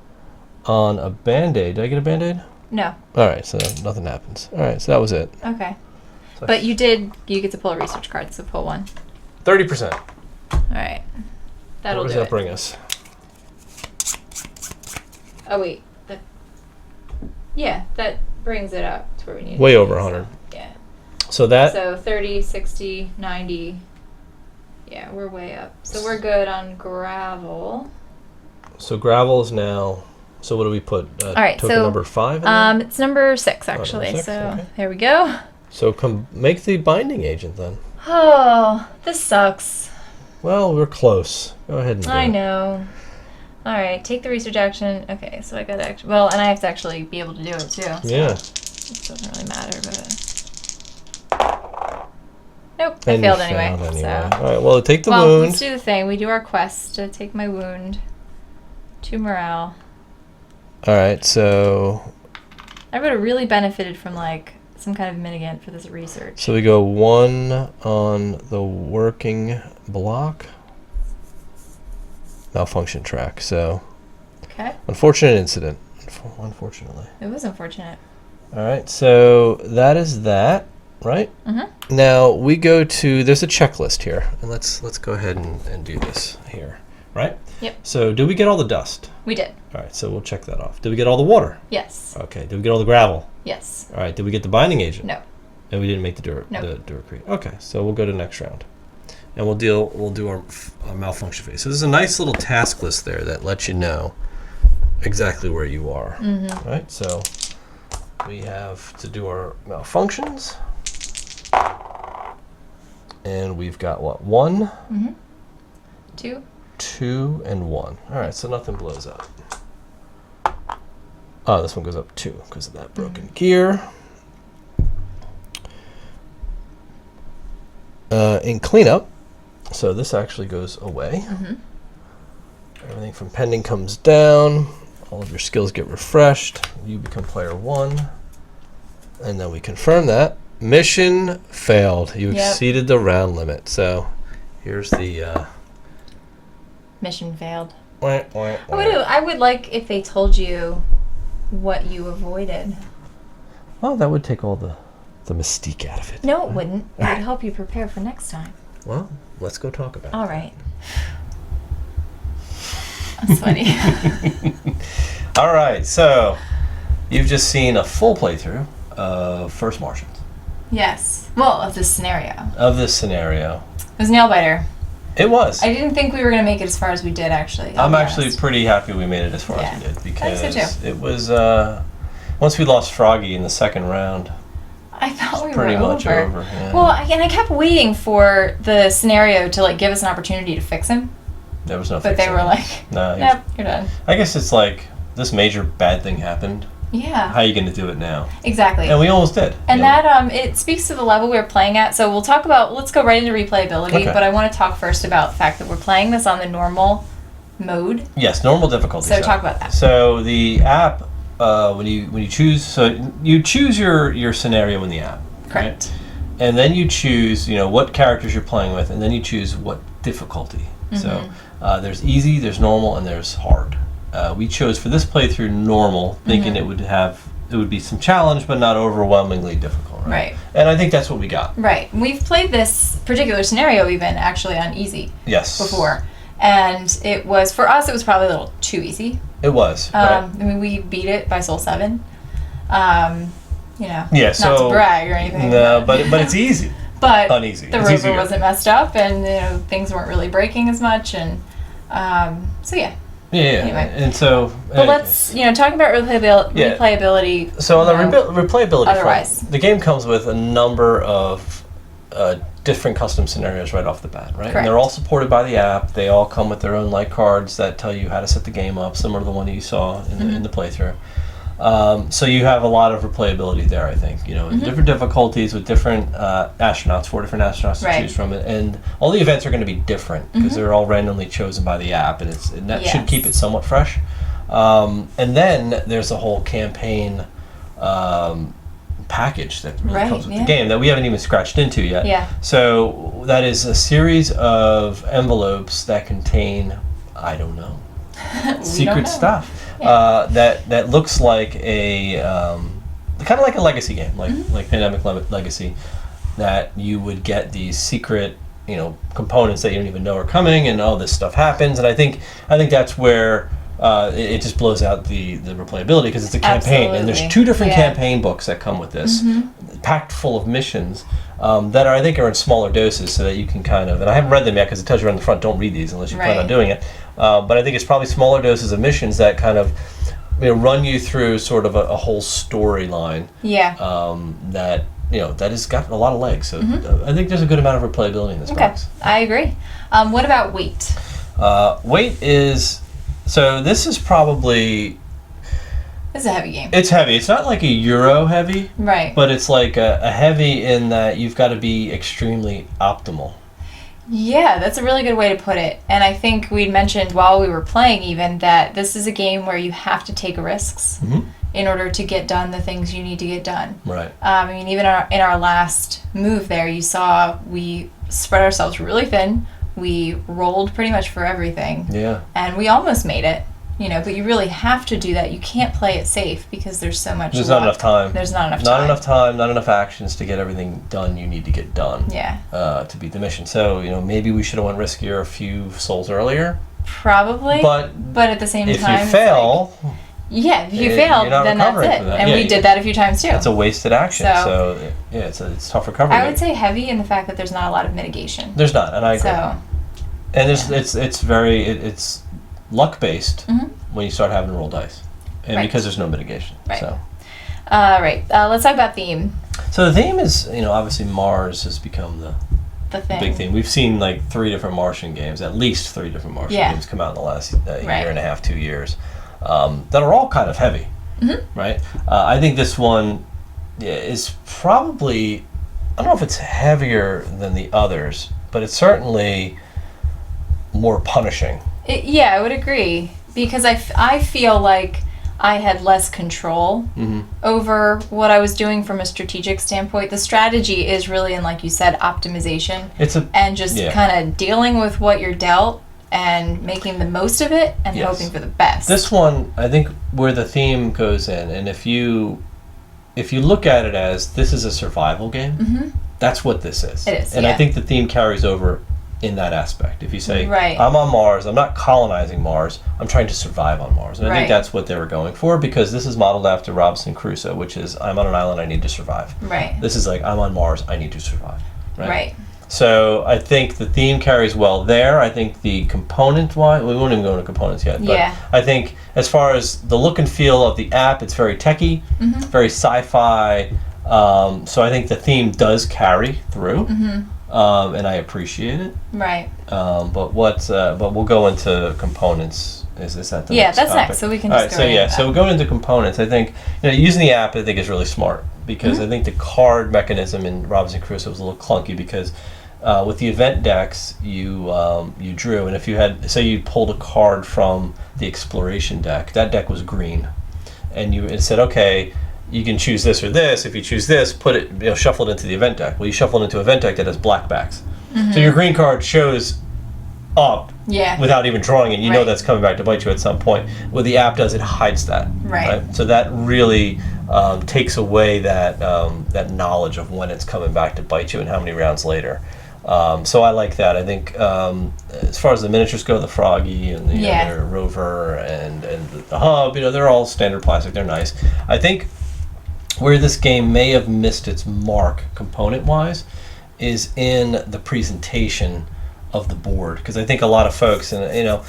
On a band-aid, did I get a band-aid? No. All right, so nothing happens. All right, so that was it. Okay. So But you get to pull a research card, so pull one. 30%. All right. That'll What does do that it. bring us? Oh, wait. Yeah, that brings it up to where we need Way to be, over so, 100. Yeah. So that So 30, 60, 90. Yeah, we're way up. So we're good on gravel. so gravel is now. So what do we put? All right, token so number 5. In there? it's number 6 actually. six, So okay. here we go. So make the binding agent then. Oh, this sucks. Well, we're close. Go ahead and do I it. know. All right, take the research action. Okay, so I got to actually. Well, and I have to actually be able to do it too. So Yeah. it doesn't really matter, but. Nope, I And you failed anyway. So. All right. Well, take the Well, wound. let's do the thing. We do our quest to take my wound. 2 morale. All right. So I would have really benefited from like some kind of mitigant for this research. we go 1 on the working block. Malfunction track. So Okay. unfortunate incident. Unfortunately. It was unfortunate. All right. So that is that. Right. Mm-hmm. Now we go to. There's a checklist here, and let's go ahead and do this here. Right. Yep. So did we get all the dust? We did. All right. So we'll check that off. Did we get all the water? Yes. Okay. Did we get all the gravel? Yes. All right. Did we get the binding agent? No. And we didn't make the No. Duracrete. Okay. So we'll go to next round, and we'll do our malfunction phase. So there's a nice little task list there that lets you know exactly where you are. Mm-hmm. Right. So we have to do our malfunctions. And we've got what? 1, Mm-hmm. 2. 2, and 1. All right, so nothing blows up. Oh, this one goes up 2 because of that broken gear. In cleanup, so this actually goes away. Mm-hmm. Everything from pending comes down. All of your skills get refreshed. You become player 1. And then we confirm that. Mission failed. You Yep. exceeded the round limit. So here's the Mission failed. wah, wah, wah. I would like if they told you what you avoided. Well, that would take all the mystique out of it. No, it wouldn't. It would help you prepare for next time. Well, let's go talk about All right. That's funny. it. All right, so you've just seen a full playthrough of First Martians. Yes. Well, of this scenario. Of this scenario. It was nail biter. It was. I didn't think we were going to make it as far as we did, actually. I'm actually pretty happy we made it as far Yeah. as we did I because think so too. it was once we lost Froggy in the second round, I thought we were pretty much over. Yeah. Well, and I kept waiting for the scenario to like give us an opportunity to fix him. There was no But fixing they were it. like, No, "Yep, you're done." I guess it's like this major bad thing happened. Yeah. How are you going to do it now? Exactly. And we almost did. And you know? that it speaks to the level we were playing at. So let's go right into replayability. Okay. But I want to talk first about the fact that we're playing this on the normal mode. Yes, normal difficulty. So talk about that. So the app, when you choose, you choose your scenario in the app. Correct. Right? And then you choose, what characters you're playing with, and then you choose what difficulty. So there's easy, there's normal, and there's hard. We chose for this playthrough normal, thinking it would be some challenge, but not overwhelmingly difficult. Right. And I think that's what we got. Right. We've played this particular scenario even actually on easy. Yes. Before, and for us it was probably a little too easy. It was. Right. I mean, we beat it by Soul 7. Yeah. Not So to brag or anything. No, but it's easy. But uneasy. The It's rover easier. wasn't messed up, and things weren't really breaking as much, and so yeah. Yeah. Anyway. And so. But let's talking about replayability. So on the replayability otherwise. front, the game comes with a number of different custom scenarios right off the bat, right? Correct. And they're all supported by the app. They all come with their own light cards that tell you how to set the game up, similar to the one that you saw in the playthrough. So you have a lot of replayability there, I think. Different difficulties with different astronauts, 4 different astronauts to choose from, and all the events are going to be different because they're all randomly chosen by the app, and that should keep it somewhat fresh. And then there's a whole campaign package that really comes with the game that we haven't even scratched into yet. Yeah. So that is a series of envelopes that contain, I don't know, secret stuff. Yeah. That looks like a kind of like a legacy game, like Pandemic Legacy, that you would get these secret components that you don't even know are coming, and all this stuff happens. And I think that's where it just blows out the replayability, because it's a campaign. Absolutely. And there's 2 different campaign books that come with this, packed full of missions that I think are in smaller doses, so that you can kind of, and I haven't read them yet because it tells you on the front, don't read these unless you plan on doing it. But I think it's probably smaller doses of missions that kind of run you through sort of a whole storyline. Yeah. That that has got a lot of legs. So I think there's a good amount of replayability in this box. I agree. What about weight? Weight is, so this is probably. It's a heavy game. It's heavy. It's not like a Euro heavy. Right. But it's like a heavy in that you've got to be extremely optimal. Yeah, that's a really good way to put it. And I think we'd mentioned while we were playing even that this is a game where you have to take risks in order to get done the things you need to get done. Right. I mean, even in our last move there, you saw we spread ourselves really thin. We rolled pretty much for everything. Yeah. And we almost made it. But you really have to do that. You can't play it safe because there's so much There's luck. not enough time. There's not enough time. Not enough time, not enough actions to get everything done you need to get done. Yeah. To beat the mission. So, maybe we should have went riskier a few souls earlier. Probably. But at the same time, if you fail... if you fail, you're not then that's recovering it. from that. And we did that a few times too. It's a wasted action. So it's tough recovery. I would say heavy in the fact that there's not a lot of mitigation. There's not, and I agree. So, and it's luck based when you start having to roll dice, and because there's no mitigation. Right. So. Right. Let's talk about theme. So the theme is, obviously Mars has become the thing. Big theme. We've seen like 3 different Martian games, at least 3 different Martian games come out in the last year and a half, 2 years, that are all kind of heavy, right? I think this one is probably, I don't know if it's heavier than the others, but it's certainly more punishing. I would agree, because I feel like I had less control over what I was doing from a strategic standpoint. The strategy is really, and like you said, optimization. And just kind of dealing with what you're dealt and making the most of it and hoping for the best. This one, I think, where the theme goes in, and if you look at it as this is a survival game, that's what this is. It is, and I think the theme carries over in that aspect. If you say, I'm on Mars, I'm not colonizing Mars, I'm trying to survive on Mars. And I think that's what they were going for, because this is modeled after Robinson Crusoe, which is, I'm on an island, I need to survive. Right. This is like, I'm on Mars, I need to survive. Right. So I think the theme carries well there. I think the component-wise, we won't even go into components yet, but I think as far as the look and feel of the app, it's very techy, very sci-fi. So I think the theme does carry through. and I appreciate it. Right. But we'll go into components. Is that the next that's topic? next. So we can All just right. go right So going into components, I think using the app I think is really smart because I think the card mechanism in Robinson Crusoe was a little clunky because with the event decks you drew, and if you had you pulled a card from the exploration deck, that deck was green, and it said okay. You can choose this or this. If you choose this, put it, shuffle it into the event deck. Well, you shuffle it into an event deck that has black backs. So your green card shows up without even drawing it. You know that's coming back to bite you at some point. What the app does, it hides that. Right. So that really takes away that knowledge of when it's coming back to bite you and how many rounds later. So I like that. I think as far as the miniatures go, the Froggy and the other Rover and the Hub, they're all standard plastic. They're nice. I think where this game may have missed its mark component-wise is in the presentation of the board, because I think a lot of folks, and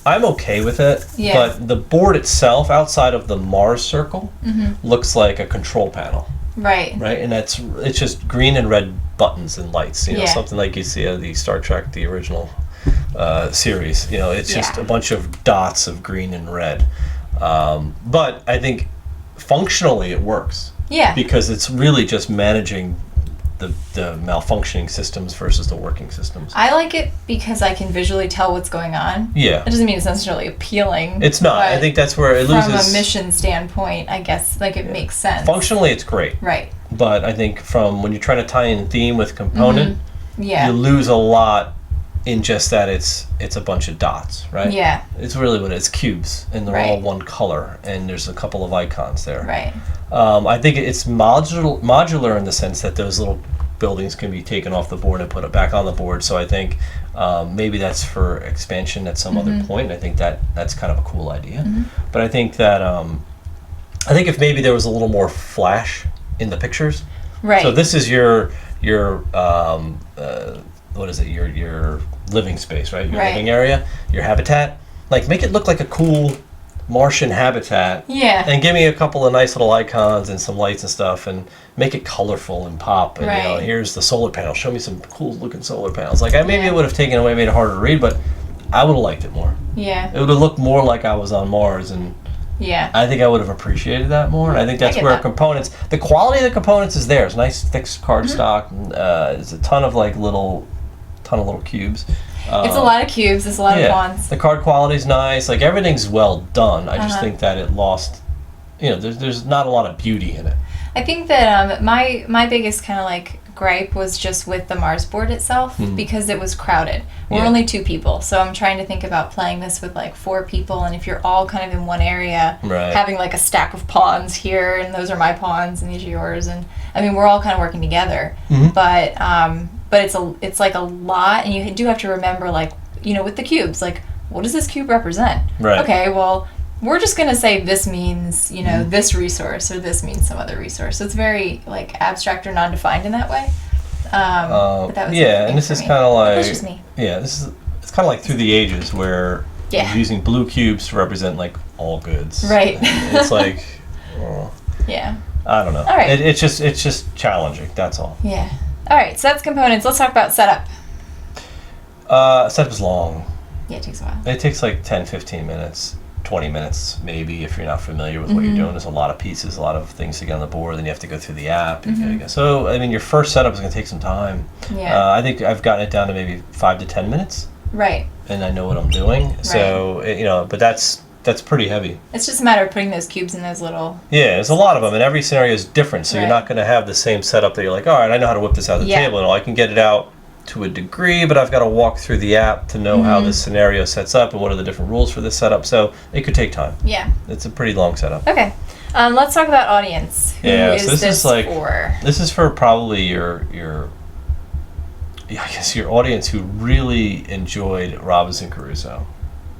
I'm okay with it, but the board itself, outside of the Mars circle, looks like a control panel. Right, and it's just green and red buttons and lights, something like you see out of the Star Trek, the original series. It's just a bunch of dots of green and red. But I think functionally it works. Because it's really just managing the malfunctioning systems versus the working systems. I like it because I can visually tell what's going on. It doesn't mean it's necessarily appealing. It's not. I think that's where it loses. From a mission standpoint, I guess it makes sense. Functionally, it's great. Right. But I think from when you're trying to tie in theme with component, you lose a lot in just that it's a bunch of dots, right? Yeah. It's really what it's cubes, and they're all one color, and there's a couple of icons there. Right. I think it's modular in the sense that those little buildings can be taken off the board and put it back on the board. So I think maybe that's for expansion at some other point. I think that's kind of a cool idea. But I think that if maybe there was a little more flash in the pictures. Right. So this is your what is it? Your living space, right? Your living area, your habitat. Make it look like a cool Martian habitat. Yeah. And give me a couple of nice little icons and some lights and stuff, and make it colorful and pop. And here's the solar panel. Show me some cool looking solar panels. Maybe it would have taken away, made it harder to read, but I would have liked it more. Yeah. It would have looked more like I was on Mars, and I think I would have appreciated that more. And I think that's where components, the quality of the components is there. It's nice thick card stock. It's a ton of little cubes. It's a lot of cubes. It's a lot of pawns. The card quality's nice. Everything's well done. I just think that it lost. There's not a lot of beauty in it. I think that my biggest kind of gripe was just with the Mars board itself, because it was crowded. We're only 2 people, so I'm trying to think about playing this with 4 people, and if you're all kind of in one area, having a stack of pawns here, and those are my pawns, and these are yours, and I mean we're all kind of working together, but it's a lot, and you do have to remember with the cubes, what does this cube represent? Right. Okay, well, we're just going to say this means, this resource, or this means some other resource. So it's very, abstract or non-defined in that way. But that was and this is kind of that's just me. Yeah, it's kind of like Through the Ages, where you're using blue cubes to represent, all goods. Right. It's yeah. I don't know. All right. It's just challenging, that's all. Yeah. All right, so that's components. Let's talk about setup. Setup is long. Yeah, it takes a while. It takes 10, 15 minutes. 20 minutes maybe if you're not familiar with what you're doing. There's a lot of pieces, a lot of things to get on the board, then you have to go through the app. So I mean your first setup is going to take some time. I think I've gotten it down to maybe 5 to 10 minutes. Right. And I know what I'm doing. Right. So but that's pretty heavy. It's just a matter of putting those cubes in those little... Yeah, there's a lot of them, and every scenario is different, so you're not going to have the same setup that you're all right, I know how to whip this out of the table, and I can get it out to a degree, but I've got to walk through the app to know how this scenario sets up and what are the different rules for this setup. So it could take time. Yeah. It's a pretty long setup. Okay. Let's talk about audience. Who is this for? This is for probably your audience who really enjoyed Robinson Crusoe.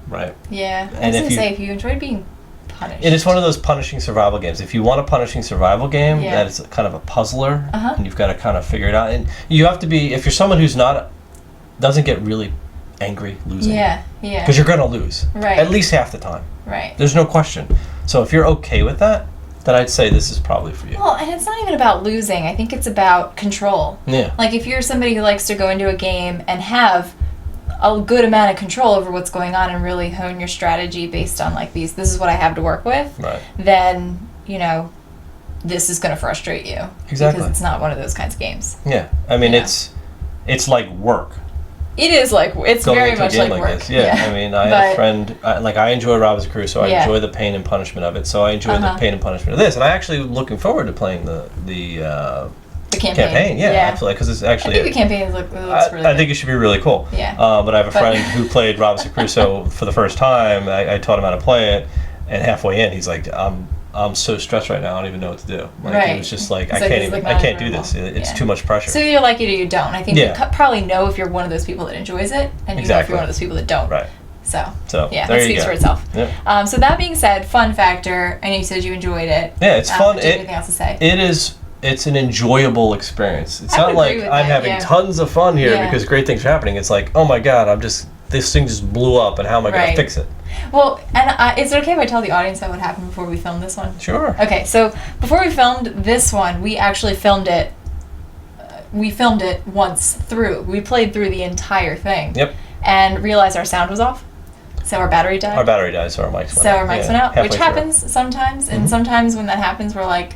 Right? Yeah. I was going to say, if you enjoyed being punished. And it's one of those punishing survival games. If you want a punishing survival game that is kind of a puzzler, and you've got to kind of figure it out, and you have to be, if you're someone who's doesn't get really angry losing. Yeah, yeah. Because you're going to lose. Right. At least half the time. Right. There's no question. So if you're okay with that, then I'd say this is probably for you. Well, and it's not even about losing. I think it's about control. Yeah. Like, if you're somebody who likes to go into a game and have a good amount of control over what's going on and really hone your strategy based on, like, this is what I have to work with, Right. then, you know, this is going to frustrate you. Exactly. Because it's not one of those kinds of games. Yeah. I mean, Yeah. it's like work. It is like, it's Going very into a much game like work. this. Yeah. I mean, I have a friend, I enjoy Robinson Crusoe. I Yeah. enjoy the pain and punishment of it. So I enjoy the pain and punishment of this. And I actually looking forward to playing the campaign. Yeah, absolutely. Because it's I actually. think the campaign looks really I think it should be really cool. Yeah. But I have a friend who played Robinson Crusoe for the first time. I taught him how to play it. And halfway in, he's like, I'm so stressed right now. I don't even know what to do. Like, Right. It was just like, It's I like can't do this. It's too much pressure. So you like it or you don't. I think Yeah. you probably know if you're one of those people that enjoys it, and you know if you're one of those people that don't. Right. So yeah, there that you speaks go. for itself. Yeah. So that being said, fun factor. I know you said you enjoyed it. Yeah, it's fun. Do you have anything else to say? It is. It's an enjoyable experience. It's I not would like agree with I'm that, having yeah. tons of fun here Yeah. because great things are happening. It's like, oh my god, this thing just blew up, and how am I going Right. to fix it? Well, and is it okay if I tell the audience what happened before we filmed this one? Sure. Okay, so before we filmed this one, we actually filmed it. We filmed it once through. We played through the entire thing. Yep. And realized our sound was off, so our battery died. Our battery died, so our mics went out. So our mics went out, halfway which through. happens sometimes. And sometimes when that happens, we're like,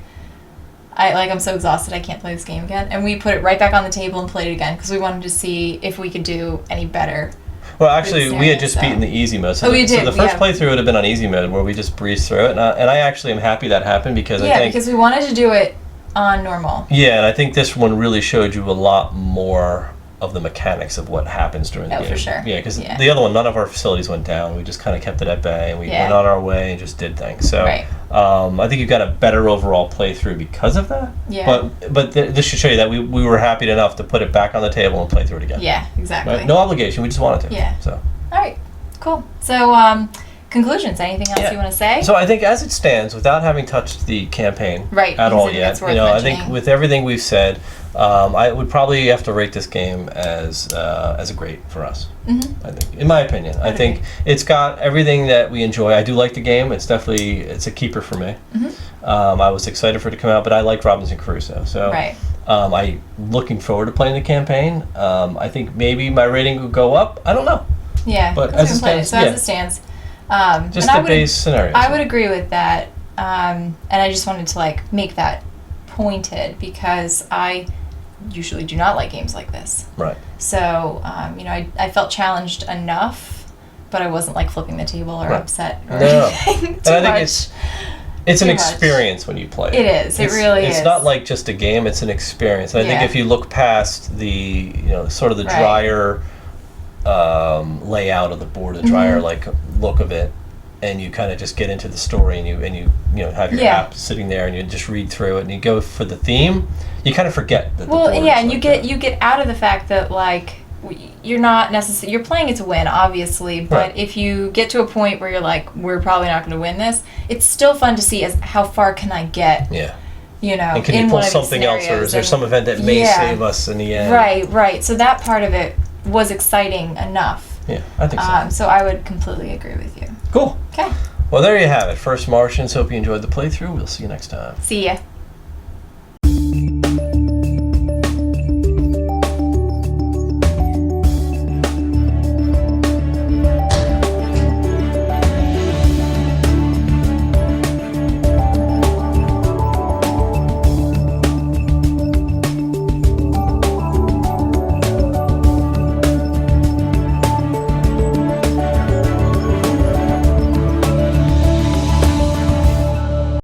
I'm so exhausted, I can't play this game again. And we put it right back on the table and played it again because we wanted to see if we could do any better. Well, actually, we had scenario, just so. beaten the easy mode. So Oh, we did, So the first yeah. playthrough would have been on easy mode where we just breezed through it. And I actually am happy that happened because I Yeah, think... because we wanted to do it on normal. Yeah, and I think this one really showed you a lot more of the mechanics of what happens during the Oh, game. for sure. Yeah, because Yeah. the other one, none of our facilities went down. We just kind of kept it at bay, and we Yeah. went on our way and just did things. So Right. I think you got a better overall playthrough because of that. Yeah. But this should show you that we were happy enough to put it back on the table and play through it again. Yeah, exactly. Right? No obligation. We just wanted to. Yeah. So. All right, cool. So, conclusions. Anything else Yeah. you want to say? So I think as it stands, without having touched the campaign Right, at because all I think yet, that's worth I think mentioning. with everything we've said, I would probably have to rate this game as a great for us. Mm-hmm. I think, in my opinion, I think it's got everything that we enjoy. I do like the game. It's a keeper for me. Mm-hmm. I was excited for it to come out, but I like Robinson Crusoe, so Right. I looking forward to playing the campaign. I think maybe my rating will go up. I don't know. Yeah, But because as we haven't it played it. stands, So yeah. as it stands, Just and I the would base scenario. I would agree with that, and I just wanted to make that pointed because I usually do not like games like this. Right. So I felt challenged enough, but I wasn't flipping the table or Right. upset or No. anything And too I think much. it's an Too much. experience when you play. It is. It really is. It's not like just a game. It's an experience. And I think Yeah. if you look past the sort of the Right. drier layout of the board, the drier look of it, and you kind of just get into the story and you have your Yeah. app sitting there and you just read through it and you go for the theme, you kind of forget that. Well, the board yeah, is and you like get that. you get out of the fact that you're not necessarily you're playing it to win, obviously, but Right. if you get to a point where you're like, we're probably not going to win this, it's still fun to see as how far can I get. Yeah. In And can you pull one of these something else, or scenarios, is there and- some event that may Yeah. save us in the end? Right. So that part of it was exciting enough. Yeah, I think so. So I would completely agree with you. Cool. Okay. Well, there you have it. First Martians. Hope you enjoyed the playthrough. We'll see you next time. See ya.